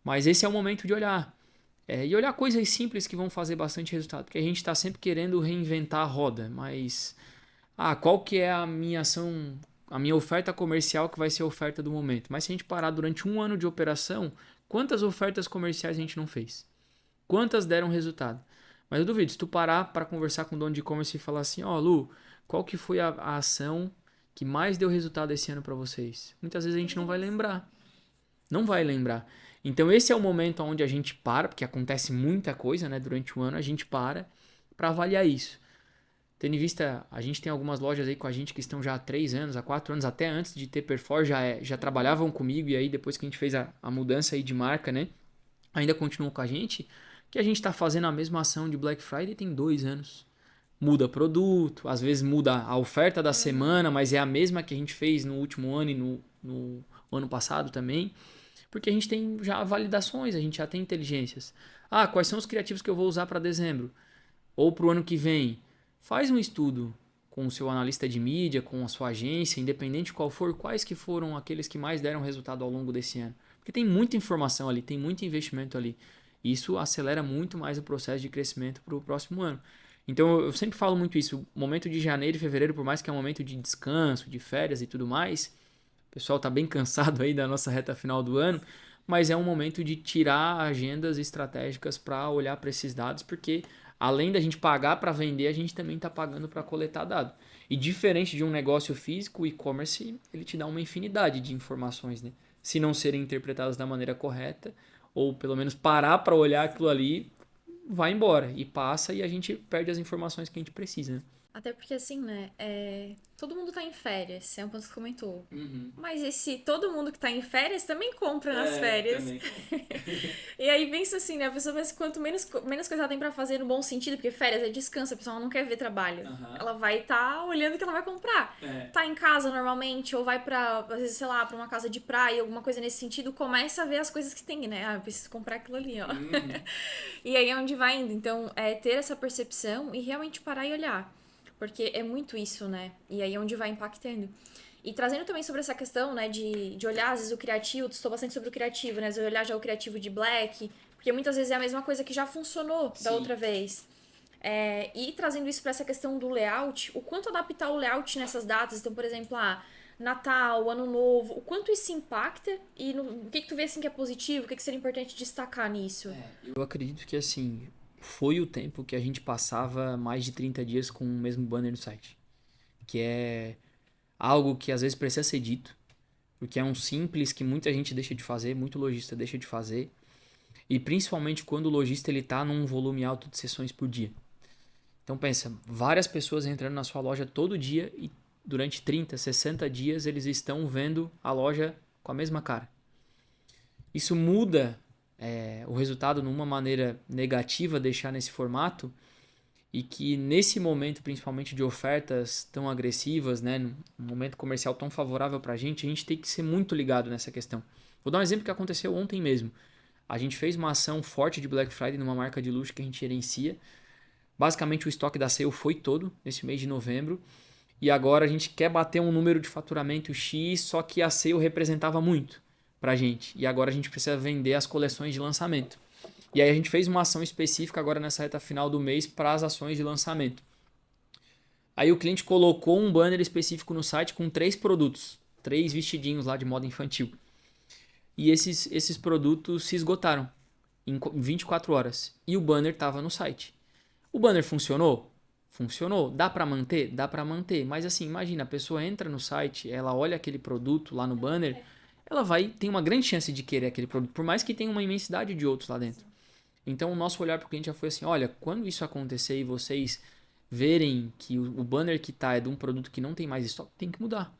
Mas esse é o momento de olhar. E olhar coisas simples que vão fazer bastante resultado. Porque a gente está sempre querendo reinventar a roda. Mas qual que é a minha ação, a minha oferta comercial que vai ser a oferta do momento? Mas se a gente parar durante um ano de operação, quantas ofertas comerciais a gente não fez? Quantas deram resultado? Mas eu duvido, se tu parar para conversar com o dono de e-commerce e falar assim, Lu, qual que foi a ação que mais deu resultado esse ano para vocês? Muitas vezes a gente não vai lembrar. Não vai lembrar. Então esse é o momento onde a gente para, porque acontece muita coisa, né? Durante o ano a gente para avaliar isso. Tendo em vista, a gente tem algumas lojas aí com a gente que estão já há 3 anos, há 4 anos, até antes de ter Perfor, já trabalhavam comigo e aí depois que a gente fez a mudança aí de marca, né? Ainda continuam com a gente, que a gente está fazendo a mesma ação de Black Friday tem 2 anos. Muda produto, às vezes muda a oferta da semana, mas é a mesma que a gente fez no último ano e no ano passado também. Porque a gente tem já validações, a gente já tem inteligências. Quais são os criativos que eu vou usar para dezembro? Ou para o ano que vem? Faz um estudo com o seu analista de mídia, com a sua agência, independente de qual for, quais que foram aqueles que mais deram resultado ao longo desse ano. Porque tem muita informação ali, tem muito investimento ali. Isso acelera muito mais o processo de crescimento para o próximo ano. Então eu sempre falo muito isso. O momento de janeiro e fevereiro, por mais que é um momento de descanso, de férias e tudo mais, o pessoal está bem cansado aí da nossa reta final do ano, mas é um momento de tirar agendas estratégicas para olhar para esses dados, porque além da gente pagar para vender, a gente também está pagando para coletar dado. E diferente de um negócio físico, o e-commerce ele te dá uma infinidade de informações, né? Se não serem interpretadas da maneira correta, ou pelo menos parar para olhar aquilo ali, vai embora e passa e a gente perde as informações que a gente precisa, né? Até porque, assim, né, todo mundo tá em férias, é um ponto que você comentou. Uhum. Mas esse todo mundo que tá em férias também compra nas férias. Também compra. E aí pensa assim, né, a pessoa pensa que quanto menos coisa ela tem pra fazer no bom sentido, porque férias é descanso, a pessoa não quer ver trabalho. Aham. Ela vai estar olhando o que ela vai comprar. É. Tá em casa normalmente, ou vai pra, às vezes, sei lá, pra uma casa de praia, alguma coisa nesse sentido, começa a ver as coisas que tem, né? Ah, eu preciso comprar aquilo ali, ó. Uhum. E aí é onde vai indo. Então, é ter essa percepção e realmente parar e olhar. Porque é muito isso, né? E aí é onde vai impactando. E trazendo também sobre essa questão, né, de olhar, às vezes, o criativo, tu estou bastante sobre o criativo, né? Às vezes olhar já o criativo de Black, porque muitas vezes é a mesma coisa que já funcionou da Sim. outra vez. E trazendo isso para essa questão do layout, o quanto adaptar o layout nessas datas, então, por exemplo, Natal, Ano Novo, o quanto isso impacta e o que tu vê assim que é positivo, o que seria importante destacar nisso? Eu acredito que assim, foi o tempo que a gente passava mais de 30 dias com o mesmo banner no site. Que é algo que às vezes precisa ser dito, porque é um simples que muita gente deixa de fazer, muito lojista deixa de fazer, e principalmente quando o lojista ele tá num volume alto de sessões por dia. Então pensa, várias pessoas entrando na sua loja todo dia e durante 30, 60 dias eles estão vendo a loja com a mesma cara. Isso muda o resultado numa maneira negativa deixar nesse formato e que nesse momento, principalmente de ofertas tão agressivas, né, num momento comercial tão favorável para a gente tem que ser muito ligado nessa questão. Vou dar um exemplo que aconteceu ontem mesmo. A gente fez uma ação forte de Black Friday numa marca de luxo que a gente gerencia. Basicamente o estoque da sale foi todo nesse mês de novembro. E agora a gente quer bater um número de faturamento X, só que a sale representava muito pra gente. E agora a gente precisa vender as coleções de lançamento. E aí a gente fez uma ação específica agora nessa reta final do mês para as ações de lançamento. Aí o cliente colocou um banner específico no site com 3 produtos, 3 vestidinhos lá de moda infantil. E esses produtos se esgotaram em 24 horas. E o banner estava no site. O banner funcionou? Funcionou. Dá para manter? Dá para manter. Mas assim, imagina, a pessoa entra no site, ela olha aquele produto lá no banner, ela tem uma grande chance de querer aquele produto, por mais que tenha uma imensidade de outros lá dentro. Então o nosso olhar para o cliente já foi assim, olha, quando isso acontecer e vocês verem que o banner que tá é de um produto que não tem mais estoque, tem que mudar.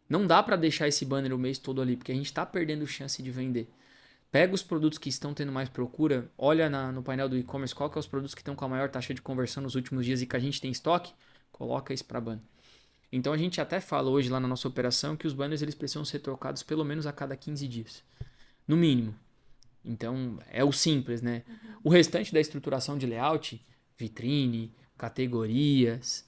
Não dá para deixar esse banner o mês todo ali, porque a gente está perdendo chance de vender. Pega os produtos que estão tendo mais procura, olha no painel do e-commerce qual que é os produtos que estão com a maior taxa de conversão nos últimos dias e que a gente tem estoque, coloca isso para banner. Então a gente até fala hoje lá na nossa operação que os banners eles precisam ser trocados pelo menos a cada 15 dias, no mínimo. Então é o simples, né? O restante da estruturação de layout, vitrine, categorias,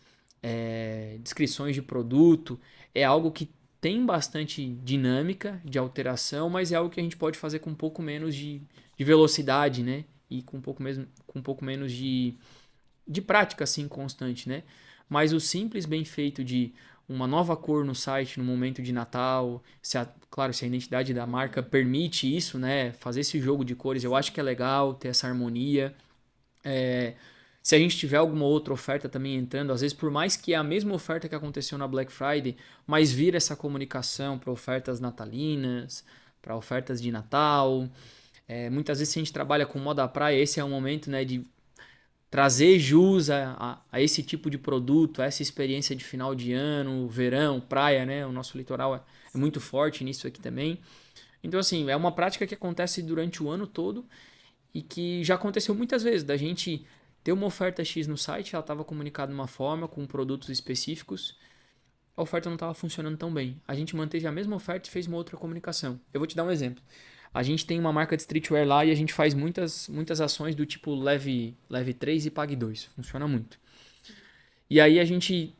descrições de produto, é algo que tem bastante dinâmica de alteração, mas é algo que a gente pode fazer com um pouco menos de velocidade, né? E com um pouco menos de prática assim constante, né? Mas o simples bem feito de uma nova cor no site no momento de Natal, claro, se a identidade da marca permite isso, né? Fazer esse jogo de cores, eu acho que é legal ter essa harmonia. Se a gente tiver alguma outra oferta também entrando, às vezes por mais que é a mesma oferta que aconteceu na Black Friday, mas vira essa comunicação para ofertas natalinas, para ofertas de Natal. Muitas vezes se a gente trabalha com moda praia, esse é o momento, né, de trazer jus a esse tipo de produto, a essa experiência de final de ano, verão, praia, né? O nosso litoral é muito forte nisso aqui também. Então, assim, é uma prática que acontece durante o ano todo e que já aconteceu muitas vezes, da gente ter uma oferta X no site, ela estava comunicada de uma forma, com produtos específicos, a oferta não estava funcionando tão bem. A gente manteve a mesma oferta e fez uma outra comunicação. Eu vou te dar um exemplo. A gente tem uma marca de streetwear lá e a gente faz muitas ações do tipo leve 3 e pague 2. Funciona muito. E aí a gente,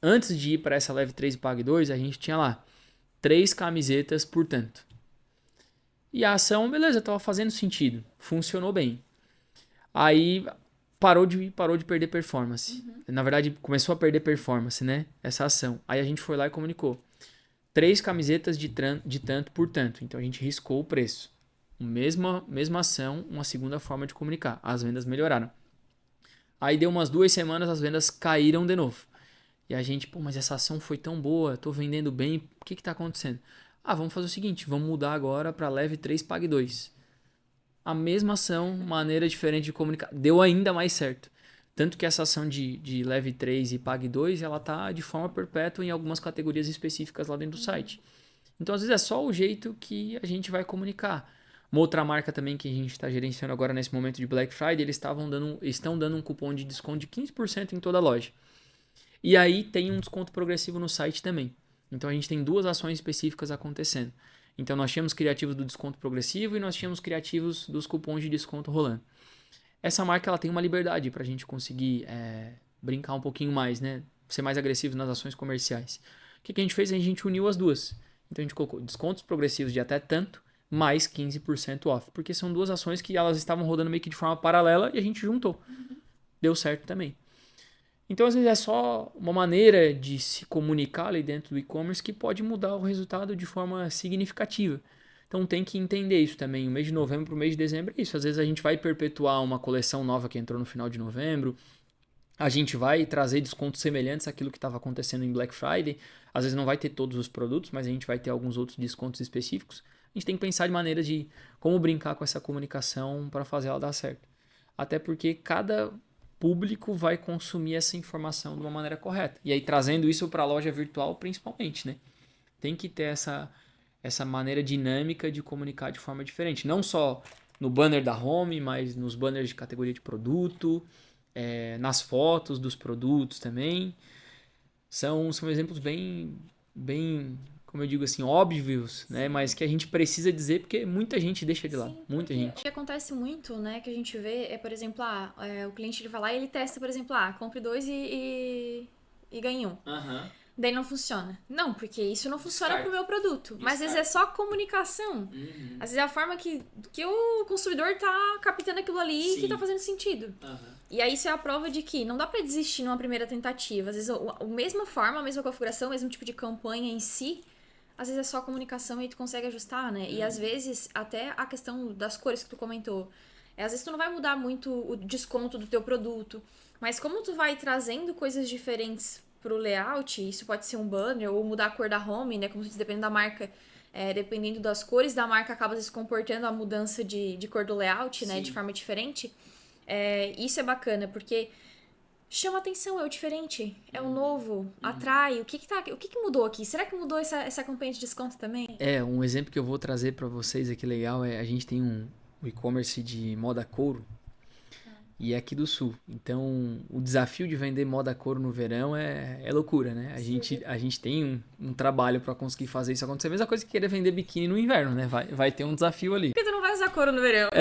antes de ir para essa leve 3 e pague 2, a gente tinha lá 3 camisetas por tanto. E a ação, beleza, estava fazendo sentido. Funcionou bem. Aí parou de perder performance. Na verdade, começou a perder performance, né? Essa ação. Aí a gente foi lá e comunicou. 3 camisetas de tanto por tanto. Então a gente riscou o preço. Mesma ação, uma segunda forma de comunicar. As vendas melhoraram. Aí deu umas 2 semanas, as vendas caíram de novo. E a gente, mas essa ação foi tão boa, tô vendendo bem, o que tá acontecendo? Vamos fazer o seguinte, vamos mudar agora para leve 3, pague 2. A mesma ação, maneira diferente de comunicar. Deu ainda mais certo. Tanto que essa ação de leve 3 e pague 2, ela tá de forma perpétua em algumas categorias específicas lá dentro do site. Então, às vezes, é só o jeito que a gente vai comunicar. Uma outra marca também que a gente está gerenciando agora nesse momento de Black Friday, eles estão dando um cupom de desconto de 15% em toda a loja. E aí tem um desconto progressivo no site também. Então a gente tem duas ações específicas acontecendo. Então nós tínhamos criativos do desconto progressivo e nós tínhamos criativos dos cupons de desconto rolando. Essa marca ela tem uma liberdade para a gente conseguir brincar um pouquinho mais, né? Ser mais agressivo nas ações comerciais. O que a gente fez? A gente uniu as duas. Então a gente colocou descontos progressivos de até tanto, mais 15% off. Porque são duas ações que elas estavam rodando meio que de forma paralela e a gente juntou. Deu certo também. Então, às vezes, é só uma maneira de se comunicar ali dentro do e-commerce que pode mudar o resultado de forma significativa. Então, tem que entender isso também. O mês de novembro para o mês de dezembro é isso. Às vezes, a gente vai perpetuar uma coleção nova que entrou no final de novembro. A gente vai trazer descontos semelhantes àquilo que estava acontecendo em Black Friday. Às vezes, não vai ter todos os produtos, mas a gente vai ter alguns outros descontos específicos. A gente tem que pensar de maneiras de como brincar com essa comunicação para fazer ela dar certo. Até porque cada público vai consumir essa informação de uma maneira correta. E aí trazendo isso para a loja virtual principalmente, né? Tem que ter essa maneira dinâmica de comunicar de forma diferente. Não só no banner da home, mas nos banners de categoria de produto, nas fotos dos produtos também. São exemplos bem, como eu digo assim, óbvios, né? Mas que a gente precisa dizer porque muita gente deixa de lado. Muita gente. O que acontece muito, né, que a gente vê é, por exemplo, o cliente ele vai lá e ele testa, por exemplo, compre 2 e ganhe 1. Uhum. Daí não funciona. Não, porque isso não funciona Descarta. pro meu produto. Mas às vezes é só comunicação. Uhum. Às vezes é a forma que o consumidor tá captando aquilo ali que tá fazendo sentido. Uhum. E aí isso é a prova de que não dá pra desistir numa primeira tentativa. Às vezes a mesma forma, a mesma configuração, o mesmo tipo de campanha em si, às vezes é só comunicação e tu consegue ajustar, né? E às vezes até a questão das cores que tu comentou. Às vezes tu não vai mudar muito o desconto do teu produto. Mas como tu vai trazendo coisas diferentes pro layout, isso pode ser um banner ou mudar a cor da home, né? Como tu diz, dependendo da marca, dependendo das cores da marca, acaba se comportando a mudança de cor do layout, né? De forma diferente. Isso é bacana, porque chama atenção, é o diferente, é o novo, atrai. O que mudou aqui? Será que mudou essa campanha de desconto também? Um exemplo que eu vou trazer para vocês aqui legal a gente tem um e-commerce de moda couro e é aqui do sul. Então, o desafio de vender moda couro no verão é loucura, né? A gente tem um trabalho para conseguir fazer isso acontecer. A mesma coisa que querer vender biquíni no inverno, né? Vai ter um desafio ali. Porque tu não vai usar couro no verão.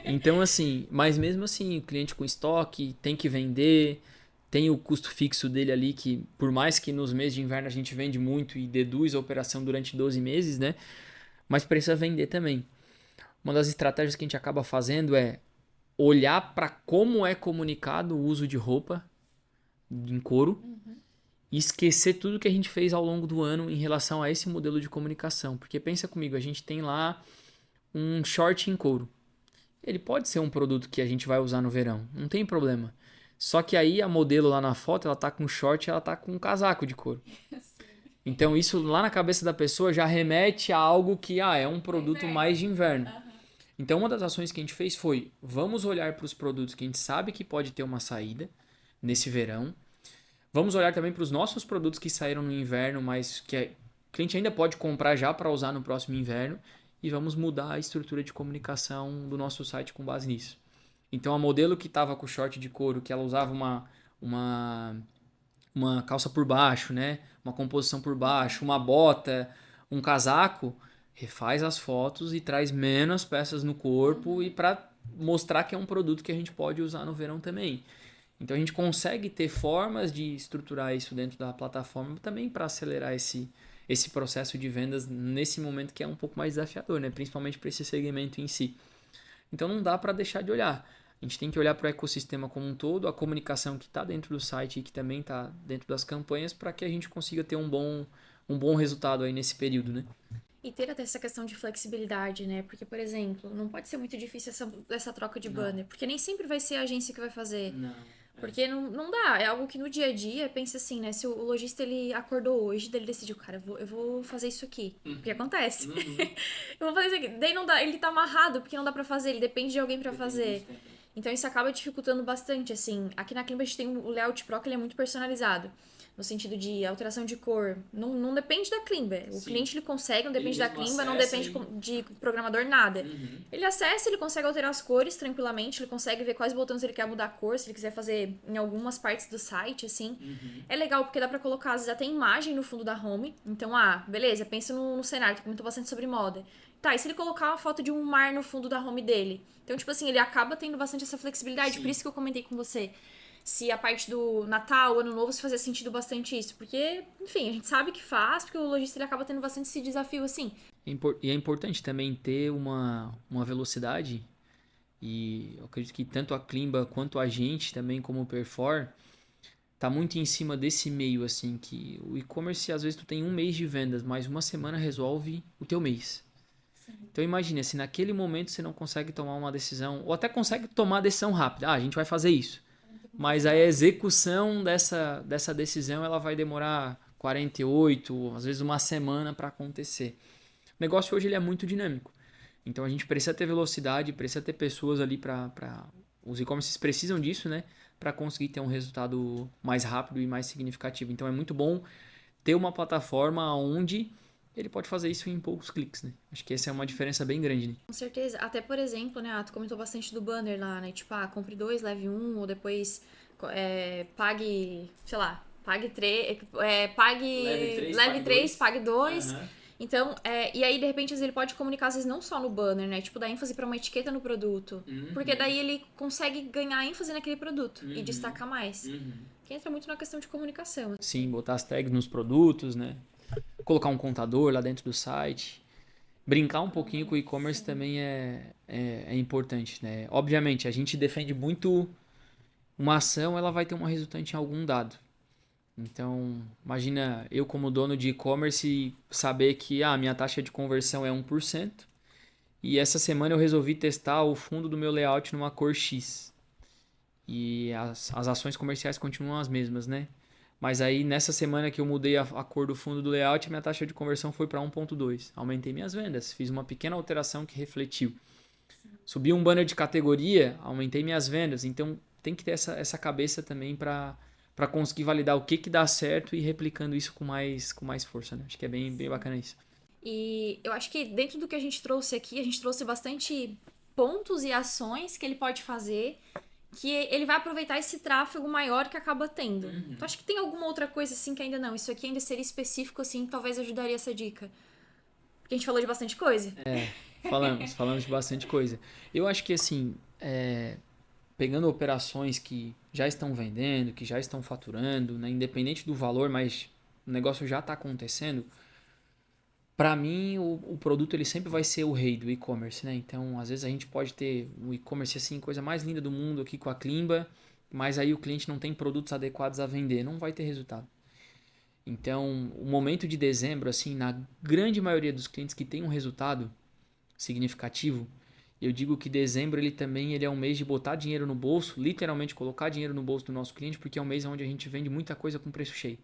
Então assim, mas mesmo assim, o cliente com estoque tem que vender, tem o custo fixo dele ali que, por mais que nos meses de inverno a gente vende muito e deduz a operação durante 12 meses, né? Mas precisa vender também. Uma das estratégias que a gente acaba fazendo é olhar para como é comunicado o uso de roupa em couro e esquecer tudo que a gente fez ao longo do ano em relação a esse modelo de comunicação. Porque pensa comigo, a gente tem lá um short em couro. Ele pode ser um produto que a gente vai usar no verão, não tem problema. Só que aí a modelo lá na foto, ela tá com short e ela tá com um casaco de couro. Então isso lá na cabeça da pessoa já remete a algo que é um produto mais de inverno. Então uma das ações que a gente fez foi, vamos olhar para os produtos que a gente sabe que pode ter uma saída nesse verão. Vamos olhar também para os nossos produtos que saíram no inverno, mas que o cliente ainda pode comprar já para usar no próximo inverno. E vamos mudar a estrutura de comunicação do nosso site com base nisso. Então a modelo que estava com short de couro, que ela usava uma calça por baixo, né? Uma composição por baixo, uma bota, um casaco, refaz as fotos e traz menos peças no corpo e para mostrar que é um produto que a gente pode usar no verão também. Então a gente consegue ter formas de estruturar isso dentro da plataforma também para acelerar esse processo de vendas nesse momento que é um pouco mais desafiador, né? Principalmente para esse segmento em si. Então não dá para deixar de olhar. A gente tem que olhar para o ecossistema como um todo, a comunicação que está dentro do site e que também está dentro das campanhas para que a gente consiga ter um bom resultado aí nesse período, né? E ter até essa questão de flexibilidade, né? Porque, por exemplo, não pode ser muito difícil essa troca de banner, porque nem sempre vai ser a agência que vai fazer. Não. Porque não dá, é algo que no dia a dia, pensa assim, né? Se o lojista ele acordou hoje, daí ele decidiu, cara, eu vou fazer isso aqui. Porque acontece. Eu vou fazer isso aqui. Daí não dá, ele tá amarrado porque não dá pra fazer, ele depende de alguém pra fazer. Então isso acaba dificultando bastante, assim. Aqui na Climb a gente tem o layout Pro que ele é muito personalizado. No sentido de alteração de cor. Não depende da Climb. O cliente ele consegue, não depende da Climb, não depende de programador, nada. Ele acessa, ele consegue alterar as cores tranquilamente, ele consegue ver quais botões ele quer mudar a cor, se ele quiser fazer em algumas partes do site, assim. É legal porque dá pra colocar, às vezes, até imagem no fundo da home. Então, beleza, pensa no cenário, tu comentou bastante sobre moda. Tá, e se ele colocar uma foto de um mar no fundo da home dele? Então, tipo assim, ele acaba tendo bastante essa flexibilidade. Por isso que eu comentei com você. Se a parte do Natal, Ano Novo, se fazia sentido bastante isso. Porque, enfim, a gente sabe que faz, porque o lojista ele acaba tendo bastante esse desafio, assim. E é importante também ter uma velocidade, e eu acredito que tanto a Klimba quanto a gente também, como o Perfor, tá muito em cima desse meio, assim, que o e-commerce, às vezes, tu tem um mês de vendas, mas uma semana resolve o teu mês. Então imagine, se naquele momento você não consegue tomar uma decisão, ou até consegue tomar a decisão rápida, a gente vai fazer isso. Mas a execução dessa decisão ela vai demorar 48, às vezes uma semana para acontecer. O negócio hoje ele é muito dinâmico. Então a gente precisa ter velocidade, precisa ter pessoas ali para... Os e-commerces precisam disso, né? Para conseguir ter um resultado mais rápido e mais significativo. Então é muito bom ter uma plataforma onde ele pode fazer isso em poucos cliques, né? Acho que essa é uma diferença bem grande, né? Com certeza. Até, por exemplo, né, tu comentou bastante do banner lá, né? Tipo, compre 2, leve 1, ou depois pague, sei lá, pague 3, leve 3, pague 2. Uhum. Então, e aí, de repente, ele pode comunicar, às vezes, não só no banner, né? Tipo, dar ênfase pra uma etiqueta no produto. Porque daí ele consegue ganhar ênfase naquele produto e destacar mais. Que entra muito na questão de comunicação. Sim, botar as tags nos produtos, né? Colocar um contador lá dentro do site. Brincar um pouquinho com o e-commerce também é importante, né? Obviamente, a gente defende muito uma ação, ela vai ter uma resultante em algum dado. Então, imagina eu como dono de e-commerce saber que minha taxa de conversão é 1% e essa semana eu resolvi testar o fundo do meu layout numa cor X. E as ações comerciais continuam as mesmas, né? Mas aí, nessa semana que eu mudei a cor do fundo do layout, a minha taxa de conversão foi para 1.2. Aumentei minhas vendas. Fiz uma pequena alteração que refletiu. Subi um banner de categoria, aumentei minhas vendas. Então, tem que ter essa cabeça também para conseguir validar o que dá certo e replicando isso com mais força, né? Acho que é bem bacana isso. E eu acho que dentro do que a gente trouxe aqui, a gente trouxe bastante pontos e ações que ele pode fazer, que ele vai aproveitar esse tráfego maior que acaba tendo. Então, acho que tem alguma outra coisa assim que ainda não. Isso aqui ainda seria específico, assim, talvez ajudaria essa dica. Porque a gente falou de bastante coisa. Falamos de bastante coisa. Eu acho que, assim, pegando operações que já estão vendendo, que já estão faturando, né, independente do valor, mas o negócio já está acontecendo, para mim, o produto ele sempre vai ser o rei do e-commerce, né? Então, às vezes a gente pode ter o e-commerce assim, coisa mais linda do mundo aqui com a Klimba, mas aí o cliente não tem produtos adequados a vender, não vai ter resultado. Então, o momento de dezembro, assim, na grande maioria dos clientes que tem um resultado significativo, eu digo que dezembro ele é um mês de botar dinheiro no bolso, literalmente colocar dinheiro no bolso do nosso cliente, porque é um mês onde a gente vende muita coisa com preço cheio.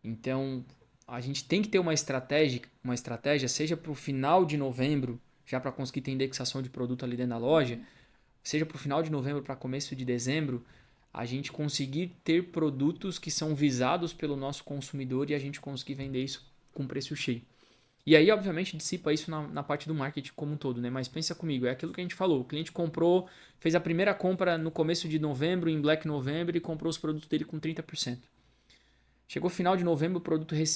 Então, a gente tem que ter uma estratégia, seja para o final de novembro, já para conseguir ter indexação de produto ali dentro da loja, seja para o final de novembro, para começo de dezembro, a gente conseguir ter produtos que são visados pelo nosso consumidor e a gente conseguir vender isso com preço cheio. E aí, obviamente, dissipa isso na parte do marketing como um todo, né? Mas pensa comigo, é aquilo que a gente falou, o cliente comprou, fez a primeira compra no começo de novembro, em Black November, e comprou os produtos dele com 30%. Chegou final de novembro,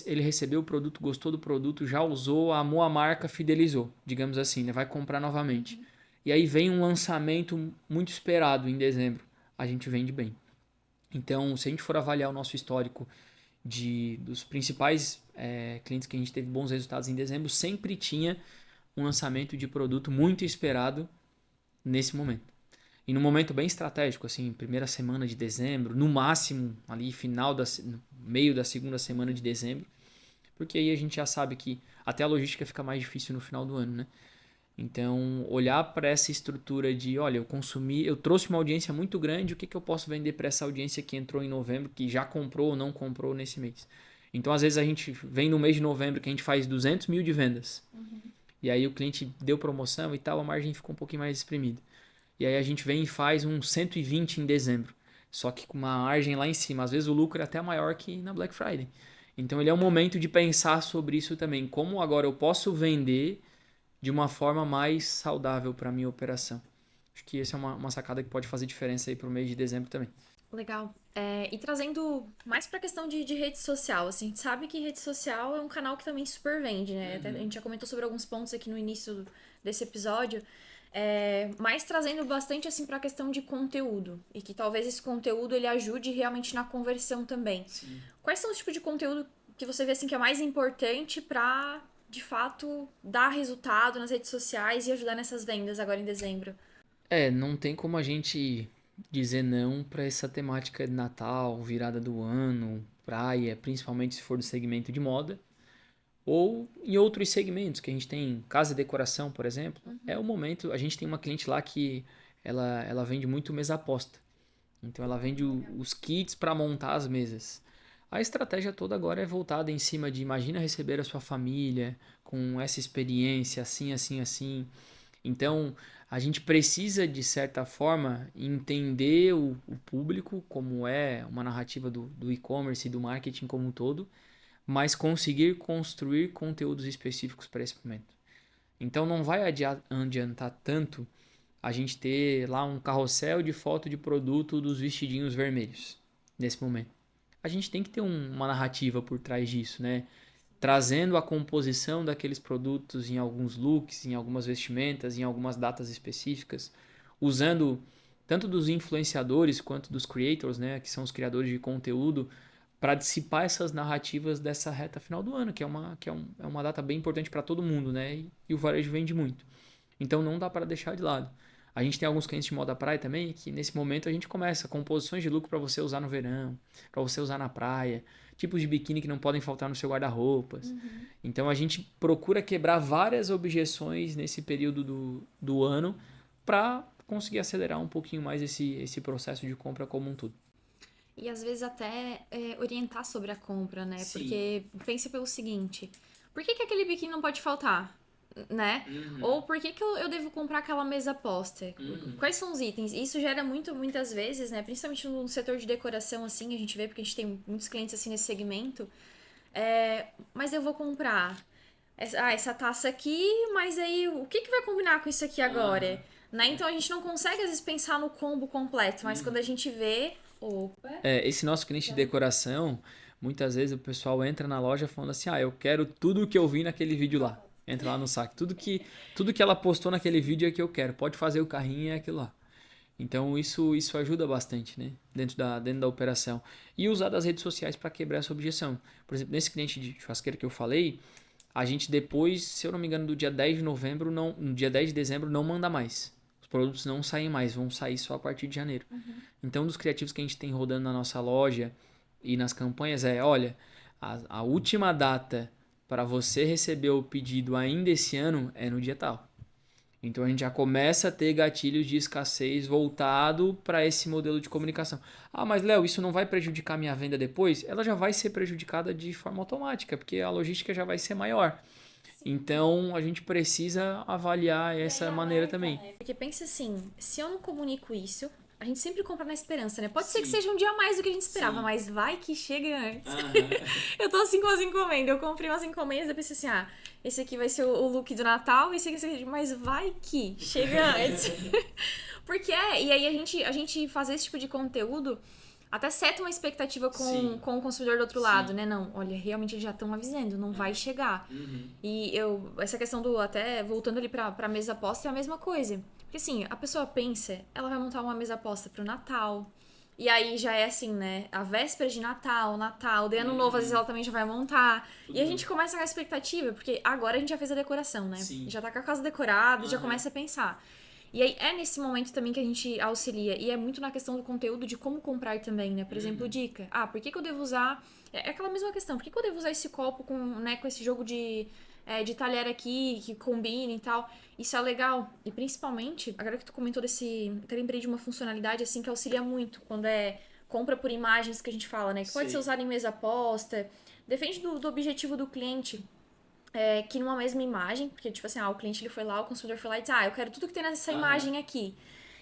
ele recebeu o produto, gostou do produto, já usou, amou a marca, fidelizou, digamos assim, né? Vai comprar novamente. E aí vem um lançamento muito esperado em dezembro. A gente vende bem. Então, se a gente for avaliar o nosso histórico dos principais clientes que a gente teve bons resultados em dezembro, sempre tinha um lançamento de produto muito esperado nesse momento. E num momento bem estratégico, assim, primeira semana de dezembro, no máximo ali no meio da segunda semana de dezembro, porque aí a gente já sabe que até a logística fica mais difícil no final do ano, né? Então, olhar para essa estrutura de, olha, eu trouxe uma audiência muito grande, o que eu posso vender para essa audiência que entrou em novembro, que já comprou ou não comprou nesse mês? Então, às vezes a gente vem no mês de novembro que a gente faz 200 mil de vendas, e aí o cliente deu promoção e tal, a margem ficou um pouquinho mais exprimida. e aí a gente vem e faz um 120 em dezembro. Só que com uma margem lá em cima. Às vezes o lucro é até maior que na Black Friday. Então ele é um momento de pensar sobre isso também. Como agora eu posso vender de uma forma mais saudável para a minha operação. Acho que essa é uma sacada que pode fazer diferença aí para o mês de dezembro também. Legal. E trazendo mais pra questão de rede social, assim, a gente sabe que rede social é um canal que também super vende, né? Até a gente já comentou sobre alguns pontos aqui no início desse episódio, mas trazendo bastante, assim, pra questão de conteúdo. E que talvez esse conteúdo, ele ajude realmente na conversão também. Sim. Quais são os tipos de conteúdo que você vê, assim, que é mais importante pra, de fato, dar resultado nas redes sociais e ajudar nessas vendas agora em dezembro? Não tem como a gente dizer não para essa temática de Natal, virada do ano, praia, principalmente se for do segmento de moda, ou em outros segmentos que a gente tem, casa e decoração, por exemplo. É o momento, a gente tem uma cliente lá que ela vende muito mesa aposta. Então ela vende os kits para montar as mesas. A estratégia toda agora é voltada em cima de imagina receber a sua família com essa experiência assim, assim, assim. Então, a gente precisa, de certa forma, entender o público, como é uma narrativa do e-commerce e do marketing como um todo, mas conseguir construir conteúdos específicos para esse momento. Então, não vai adiantar tanto a gente ter lá um carrossel de foto de produto dos vestidinhos vermelhos, nesse momento. A gente tem que ter uma narrativa por trás disso, né? Trazendo a composição daqueles produtos em alguns looks, em algumas vestimentas, em algumas datas específicas, usando tanto dos influenciadores quanto dos creators, né, que são os criadores de conteúdo, para dissipar essas narrativas dessa reta final do ano, é uma data bem importante para todo mundo, né, e o varejo vende muito. Então não dá para deixar de lado. A gente tem alguns clientes de moda praia também, que nesse momento a gente começa composições de look para você usar no verão, para você usar na praia, tipos de biquíni que não podem faltar no seu guarda-roupas. Então a gente procura quebrar várias objeções nesse período do ano para conseguir acelerar um pouquinho mais esse processo de compra como um todo. E às vezes até orientar sobre a compra, né? Sim. Porque pensa pelo seguinte: por que aquele biquíni não pode faltar? Né? Ou por que eu devo comprar aquela mesa poster? Quais são os itens? Isso gera muitas vezes, né? Principalmente no setor de decoração, assim, a gente vê, porque a gente tem muitos clientes assim nesse segmento. Mas eu vou comprar essa taça aqui, mas aí o que vai combinar com isso aqui agora? Né? Então a gente não consegue às vezes pensar no combo completo, mas quando a gente vê. Opa! Esse nosso cliente de decoração, muitas vezes o pessoal entra na loja falando assim, eu quero tudo que eu vi naquele vídeo lá. Entra lá no saque. Tudo que ela postou naquele vídeo é que eu quero. Pode fazer o carrinho, é aquilo lá. Então isso ajuda bastante, né? Dentro da operação. E usar das redes sociais para quebrar essa objeção. Por exemplo, nesse cliente de churrasqueira que eu falei, a gente depois, se eu não me engano, do dia 10 de novembro, no dia 10 de dezembro, não manda mais. Os produtos não saem mais, vão sair só a partir de janeiro. Então, dos criativos que a gente tem rodando na nossa loja e nas campanhas olha, a última data para você receber o pedido ainda esse ano é no dia tal. Então a gente já começa a ter gatilhos de escassez voltado para esse modelo de comunicação. Mas Léo, isso não vai prejudicar minha venda depois? Ela já vai ser prejudicada de forma automática, porque a logística já vai ser maior. Então a gente precisa avaliar essa maneira também. Porque pensa assim, se eu não comunico isso, a gente sempre compra na esperança, né? Pode ser que seja um dia a mais do que a gente esperava, mas vai que chega antes. Eu tô assim com as encomendas. Eu comprei umas encomendas e pensei assim, esse aqui vai ser o look do Natal, esse aqui, mas vai que chega antes. Porque e aí a gente fazer esse tipo de conteúdo até seta uma expectativa com o consumidor do outro lado, né? Não, olha, realmente eles já estão avisando, não vai chegar. E essa questão até voltando ali pra mesa posta é a mesma coisa. Porque assim, a pessoa pensa, ela vai montar uma mesa posta pro Natal. E aí já é assim, né? A véspera de Natal, de Ano Novo, às vezes ela também já vai montar. E a gente começa com a expectativa, porque agora a gente já fez a decoração, né? Já tá com a casa decorada, já começa a pensar. E aí é nesse momento também que a gente auxilia. E é muito na questão do conteúdo de como comprar também, né? Por exemplo, dica. Por que eu devo usar... É aquela mesma questão. Por que eu devo usar esse copo com esse jogo de talher aqui, que combine e tal? Isso é legal. E principalmente, agora que tu comentou até lembrei de uma funcionalidade assim que auxilia muito. Quando compra por imagens que a gente fala, né? Que pode ser usado em mesa posta. Depende do objetivo do cliente. Que numa mesma imagem, porque tipo assim, o cliente ele foi lá, o consumidor foi lá e disse, eu quero tudo que tem nessa imagem aqui.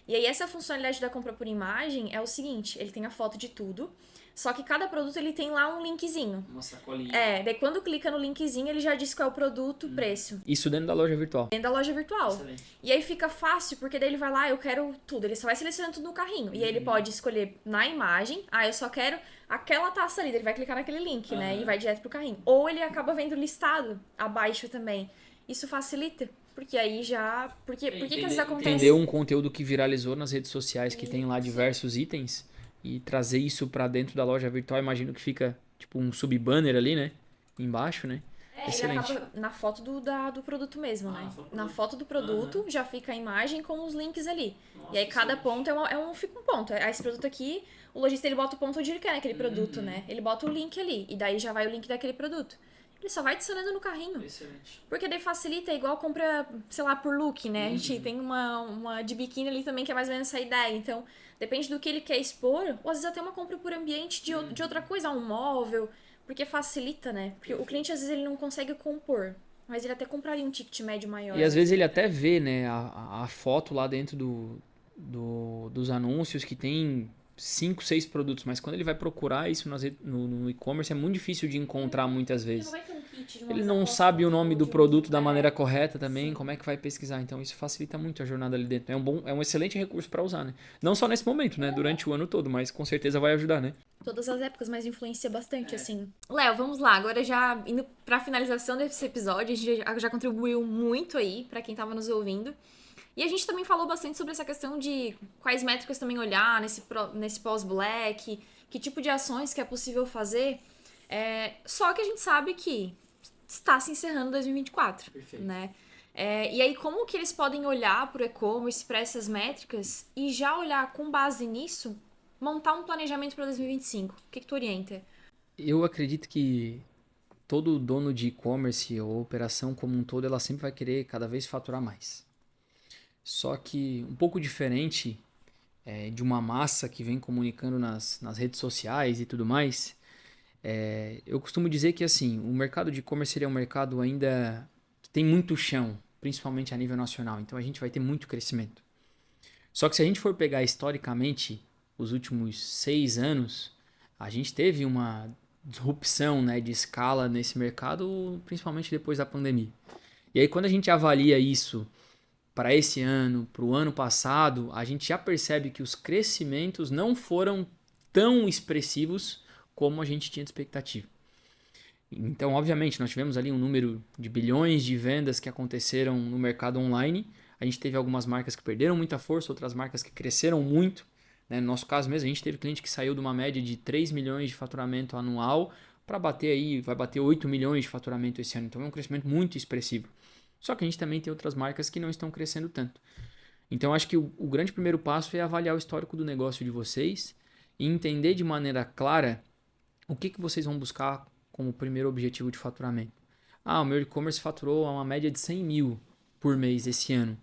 E aí essa funcionalidade da compra por imagem é o seguinte, ele tem a foto de tudo, só que cada produto ele tem lá um linkzinho. Uma sacolinha. Daí quando clica no linkzinho, ele já diz qual é o produto, preço. Isso dentro da loja virtual. Dentro da loja virtual. Excelente. E aí fica fácil, porque daí ele vai lá, eu quero tudo. Ele só vai selecionando tudo no carrinho. E aí ele pode escolher na imagem, eu só quero aquela taça ali. Ele vai clicar naquele link, né? E vai direto pro carrinho. Ou ele acaba vendo listado abaixo também. Isso facilita. Porque aí já... Por que que às vezes acontece... Entender um conteúdo que viralizou nas redes sociais, que tem lá diversos itens, e trazer isso pra dentro da loja virtual, imagino que fica tipo um sub-banner ali, né? Embaixo, né? Excelente. Ele acaba na foto do produto mesmo, né? Na foto do produto já fica a imagem com os links ali. Nossa, e aí cada ponto fica um ponto. Esse produto aqui, o lojista ele bota o ponto onde ele quer naquele produto, né? Ele bota o link ali. E daí já vai o link daquele produto. Ele só vai adicionando no carrinho. Excelente. Porque daí facilita, igual compra, sei lá, por look, né? A gente tem uma de biquíni ali também que é mais ou menos essa ideia. Então, depende do que ele quer expor. Ou às vezes até uma compra por ambiente de outra coisa, um móvel. Porque facilita, né? Porque o cliente às vezes ele não consegue compor. Mas ele até compraria um ticket médio maior. E às vezes ele até vê, né, a foto lá dentro dos anúncios que tem 5, 6 produtos, mas quando ele vai procurar isso no e-commerce é muito difícil de encontrar muitas vezes. Não vai ter um kit de uma Ele não sabe o nome do produto da maneira correta também, como é que vai pesquisar. Então isso facilita muito a jornada ali dentro. É um excelente recurso para usar, né? Não só nesse momento, né? Durante o ano todo, mas com certeza vai ajudar, né? Todas as épocas, mas influencia bastante, assim. Léo, vamos lá. Agora já indo pra finalização desse episódio, a gente já contribuiu muito aí pra quem tava nos ouvindo. E a gente também falou bastante sobre essa questão de quais métricas também olhar nesse pós-black, que tipo de ações que é possível fazer. Só que a gente sabe que está se encerrando 2024, perfeito, né? E aí, como que eles podem olhar para o e-commerce, para essas métricas, e já olhar com base nisso, montar um planejamento para 2025? O que tu orienta? Eu acredito que todo dono de e-commerce ou operação como um todo, ela sempre vai querer cada vez faturar mais. Só que um pouco diferente de uma massa que vem comunicando nas redes sociais e tudo mais, eu costumo dizer que assim, o mercado de e-commerce é um mercado ainda que tem muito chão, principalmente a nível nacional. Então a gente vai ter muito crescimento. Só que se a gente for pegar historicamente os últimos 6 anos, a gente teve uma disrupção, né, de escala nesse mercado, principalmente depois da pandemia. E aí quando a gente avalia isso para esse ano, para o ano passado, a gente já percebe que os crescimentos não foram tão expressivos como a gente tinha de expectativa. Então, obviamente, nós tivemos ali um número de bilhões de vendas que aconteceram no mercado online. A gente teve algumas marcas que perderam muita força, outras marcas que cresceram muito. Né? No nosso caso mesmo, a gente teve cliente que saiu de uma média de 3 milhões de faturamento anual para bater aí, vai bater 8 milhões de faturamento esse ano. Então, é um crescimento muito expressivo. Só que a gente também tem outras marcas que não estão crescendo tanto. Então, acho que o grande primeiro passo é avaliar o histórico do negócio de vocês e entender de maneira clara o que vocês vão buscar como primeiro objetivo de faturamento. O meu e-commerce faturou uma média de 100 mil por mês esse ano.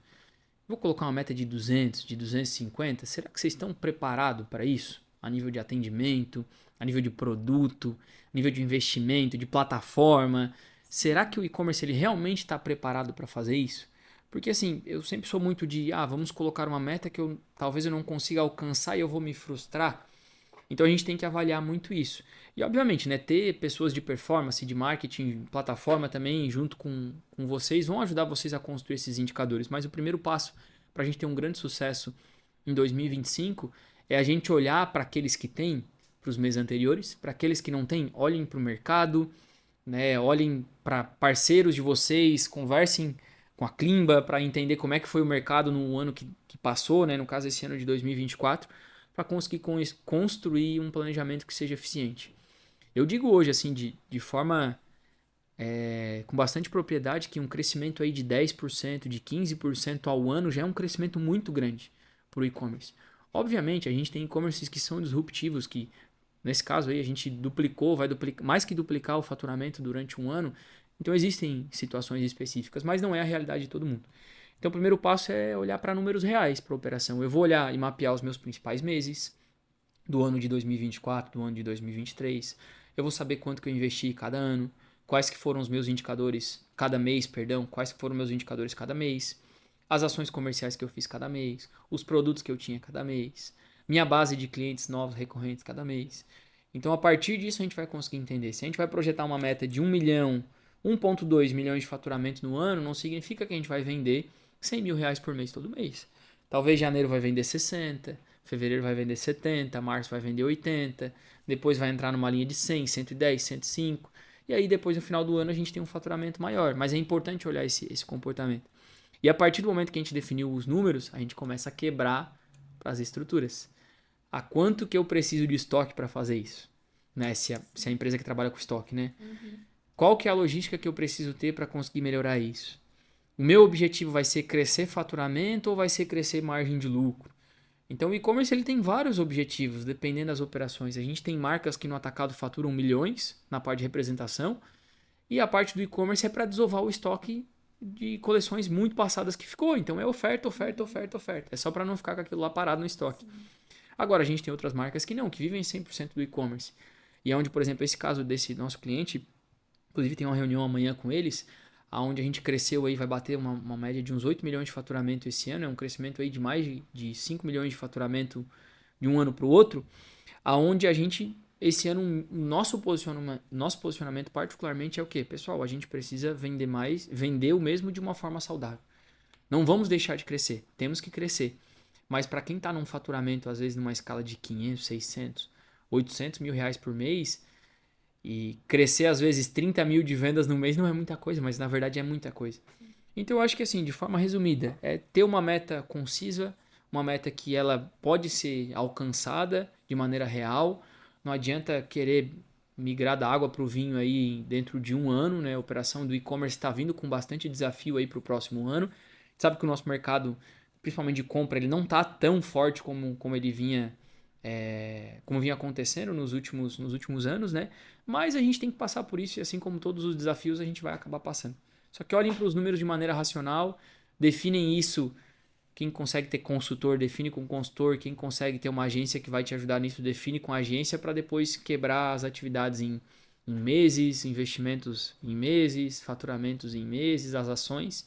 Vou colocar uma meta de 200, de 250? Será que vocês estão preparados para isso? A nível de atendimento, a nível de produto, a nível de investimento, de plataforma. Será que o e-commerce ele realmente está preparado para fazer isso? Porque assim, eu sempre sou muito de, vamos colocar uma meta que talvez eu não consiga alcançar e eu vou me frustrar. Então a gente tem que avaliar muito isso. E obviamente, né, ter pessoas de performance, de marketing, plataforma também junto com vocês vão ajudar vocês a construir esses indicadores. Mas o primeiro passo para a gente ter um grande sucesso em 2025 é a gente olhar para aqueles que têm, para os meses anteriores, para aqueles que não têm, olhem para o mercado, né, olhem para parceiros de vocês, conversem com a Klimba para entender como é que foi o mercado no ano que passou, né, no caso esse ano de 2024, para conseguir construir um planejamento que seja eficiente. Eu digo hoje, assim, de forma com bastante propriedade, que um crescimento aí de 10%, de 15% ao ano já é um crescimento muito grande para o e-commerce. Obviamente, a gente tem e-commerces que são disruptivos, que nesse caso aí a gente vai duplicar, mais que duplicar o faturamento durante um ano. Então existem situações específicas, mas não é a realidade de todo mundo. Então o primeiro passo é olhar para números reais para a operação. Eu vou olhar e mapear os meus principais meses do ano de 2024, do ano de 2023. Eu vou saber quanto que eu investi cada ano, quais que foram os meus indicadores cada mês, quais que foram meus indicadores cada mês. as ações comerciais que eu fiz cada mês, os produtos que eu tinha cada mês, minha base de clientes novos recorrentes cada mês. Então, a partir disso, a gente vai conseguir entender. Se a gente vai projetar uma meta de 1 milhão, 1,2 milhões de faturamento no ano, não significa que a gente vai vender 100 mil reais por mês todo mês. Talvez janeiro vai vender 60, fevereiro vai vender 70, março vai vender 80, depois vai entrar numa linha de 100, 110, 105, e aí depois no final do ano a gente tem um faturamento maior. Mas é importante olhar esse comportamento. E a partir do momento que a gente definiu os números, a gente começa a quebrar para as estruturas. A quanto que eu preciso de estoque para fazer isso? Né? Se a empresa que trabalha com estoque, né? Qual que é a logística que eu preciso ter para conseguir melhorar isso? O meu objetivo vai ser crescer faturamento ou vai ser crescer margem de lucro? Então o e-commerce ele tem vários objetivos, dependendo das operações. A gente tem marcas que no atacado faturam milhões na parte de representação, e a parte do e-commerce é para desovar o estoque de coleções muito passadas que ficou. Então é oferta, oferta, oferta, oferta. É só para não ficar com aquilo lá parado no estoque. Agora a gente tem outras marcas que não, que vivem 100% do e-commerce. E é onde, por exemplo, esse caso desse nosso cliente, inclusive tem uma reunião amanhã com eles, onde a gente cresceu aí, vai bater uma média de uns 8 milhões de faturamento esse ano, é um crescimento aí de mais de 5 milhões de faturamento de um ano para o outro, aonde a gente, esse ano, nosso posicionamento particularmente é o quê? Pessoal, a gente precisa vender mais, vender o mesmo de uma forma saudável. Não vamos deixar de crescer, temos que crescer. Mas para quem está num faturamento, às vezes numa escala de 500, 600, 800 mil reais por mês, e crescer às vezes 30 mil de vendas no mês não é muita coisa, mas na verdade é muita coisa. Então eu acho que assim, de forma resumida, é ter uma meta concisa, uma meta que ela pode ser alcançada de maneira real. Não adianta querer migrar da água para o vinho aí dentro de um ano, né? A operação do e-commerce está vindo com bastante desafio aí para o próximo ano. Sabe que o nosso mercado, principalmente de compra, ele não está tão forte como ele vinha, como vinha acontecendo nos últimos anos, né? Mas a gente tem que passar por isso, e assim como todos os desafios, a gente vai acabar passando. Só que olhem para os números de maneira racional, definem isso. Quem consegue ter consultor, define com consultor. Quem consegue ter uma agência que vai te ajudar nisso, define com a agência, para depois quebrar as atividades em meses, investimentos em meses, faturamentos em meses, as ações.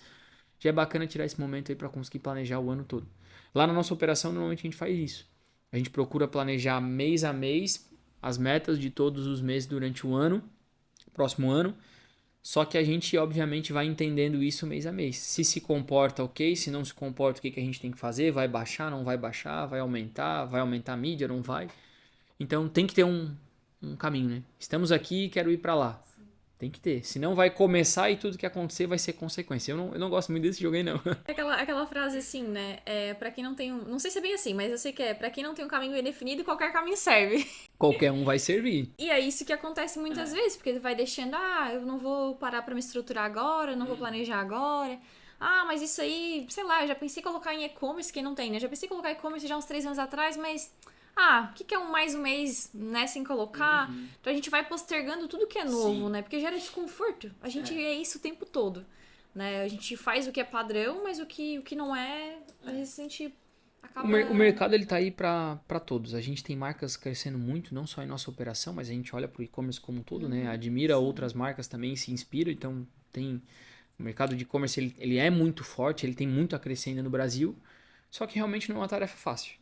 Já é bacana tirar esse momento aí para conseguir planejar o ano todo. Lá na nossa operação, normalmente a gente faz isso. A gente procura planejar mês a mês as metas de todos os meses durante o ano, próximo ano. Só que a gente, obviamente, vai entendendo isso mês a mês. Se comporta, ok. Se não se comporta, o que a gente tem que fazer? Vai baixar, não vai baixar? Vai aumentar a mídia, não vai? Então, tem que ter um caminho, né? Estamos aqui e quero ir para lá. Tem que ter. Senão vai começar e tudo que acontecer vai ser consequência. Eu não gosto muito desse jogo aí, não. Aquela frase assim, né? Pra quem não tem um... Não sei se é bem assim, mas eu sei que pra quem não tem um caminho bem definido, qualquer caminho serve. Qualquer um vai servir. E é isso que acontece muitas vezes, porque ele vai deixando, eu não vou parar pra me estruturar agora, não vou planejar agora. Mas isso aí, sei lá, eu já pensei em colocar em e-commerce, quem não tem, né? Já pensei em colocar e-commerce já uns 3 anos atrás, mas... o que é mais um mês, né, sem colocar? Então a gente vai postergando tudo que é novo, né? Porque gera desconforto. A gente é isso o tempo todo, né? A gente faz o que é padrão, mas o que não é, às vezes a gente acaba... O mercado ele tá aí para todos. A gente tem marcas crescendo muito, não só em nossa operação, mas a gente olha pro e-commerce como um todo, né? Admira outras marcas também, se inspira. Então tem... O mercado de e-commerce ele é muito forte, ele tem muito a crescer ainda no Brasil. Só que realmente não é uma tarefa fácil.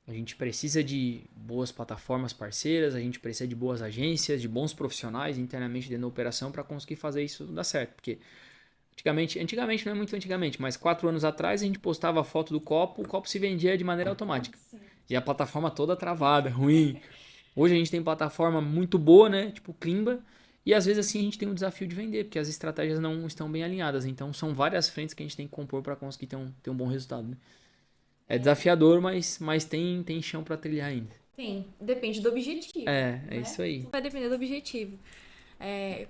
A gente precisa de boas plataformas parceiras, a gente precisa de boas agências, de bons profissionais internamente dentro da operação para conseguir fazer isso dar certo. Porque antigamente não é muito antigamente, mas 4 anos atrás a gente postava a foto do copo, o copo se vendia de maneira automática. E a plataforma toda travada, ruim. Hoje a gente tem plataforma muito boa, né? Tipo Klimba. E às vezes assim a gente tem um desafio de vender, porque as estratégias não estão bem alinhadas. Então são várias frentes que a gente tem que compor para conseguir ter um bom resultado, né? É desafiador, mas tem chão pra trilhar ainda. Tem, depende do objetivo. É né? isso aí. Vai depender do objetivo.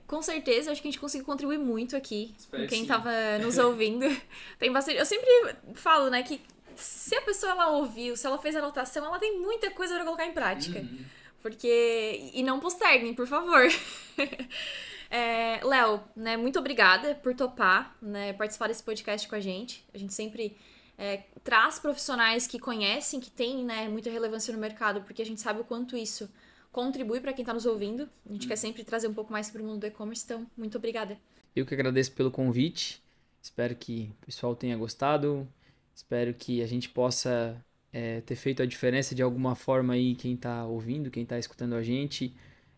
Com certeza, acho que a gente conseguiu contribuir muito aqui com quem tava nos ouvindo. Tem bastante. Eu sempre falo, né, que se a pessoa ela ouviu, se ela fez anotação, ela tem muita coisa pra colocar em prática. Porque. E não posterguem, por favor. Léo, né, muito obrigada por topar, né, participar desse podcast com a gente. A gente sempre traz profissionais que conhecem, que têm, né, muita relevância no mercado, porque a gente sabe o quanto isso contribui para quem está nos ouvindo. A gente quer sempre trazer um pouco mais para o mundo do e-commerce, então, muito obrigada. Eu que agradeço pelo convite Espero que o pessoal tenha gostado. Espero que a gente possa ter feito a diferença de alguma forma aí, quem está ouvindo, quem está escutando a gente.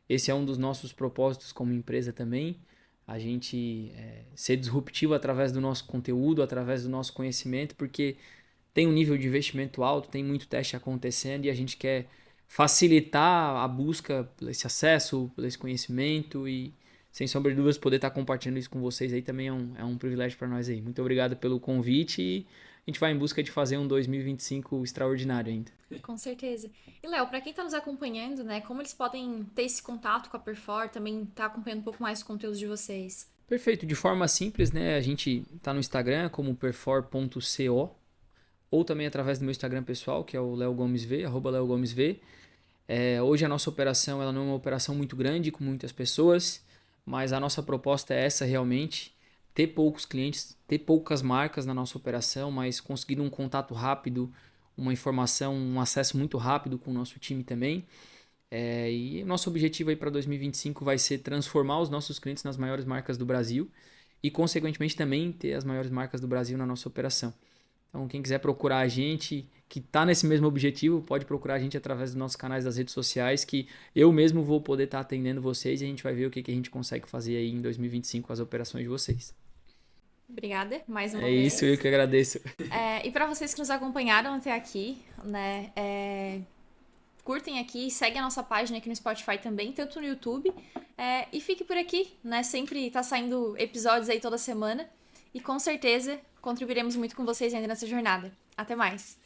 Esse é um dos nossos propósitos como empresa também. A gente ser disruptivo através do nosso conteúdo, através do nosso conhecimento, porque tem um nível de investimento alto, tem muito teste acontecendo e a gente quer facilitar a busca por esse acesso, por esse conhecimento e, sem sombra de dúvidas, poder estar compartilhando isso com vocês aí também é um privilégio para nós aí. Muito obrigado pelo convite e a gente vai em busca de fazer um 2025 extraordinário ainda. Com certeza. E, Léo, para quem está nos acompanhando, né, como eles podem ter esse contato com a Perfor, também tá acompanhando um pouco mais os conteúdos de vocês? Perfeito, de forma simples, né? A gente tá no Instagram como perfor.co ou também através do meu Instagram pessoal, que é o Léo Gomes V, @LeoGomesV. Hoje a nossa operação ela não é uma operação muito grande, com muitas pessoas, mas a nossa proposta é essa realmente, ter poucos clientes, ter poucas marcas na nossa operação, mas conseguir um contato rápido, uma informação, um acesso muito rápido com o nosso time também. E nosso objetivo aí para 2025 vai ser transformar os nossos clientes nas maiores marcas do Brasil e, consequentemente, também ter as maiores marcas do Brasil na nossa operação. Então, quem quiser procurar a gente, que está nesse mesmo objetivo, pode procurar a gente através dos nossos canais das redes sociais, que eu mesmo vou poder estar atendendo vocês e a gente vai ver o que a gente consegue fazer aí em 2025 com as operações de vocês. Obrigada, mais uma É vez. isso, eu que agradeço. E para vocês que nos acompanharam até aqui, né, curtem aqui, seguem a nossa página aqui no Spotify também, tanto no YouTube. E fique por aqui, né? Sempre tá saindo episódios aí toda semana. E com certeza contribuiremos muito com vocês ainda nessa jornada. Até mais!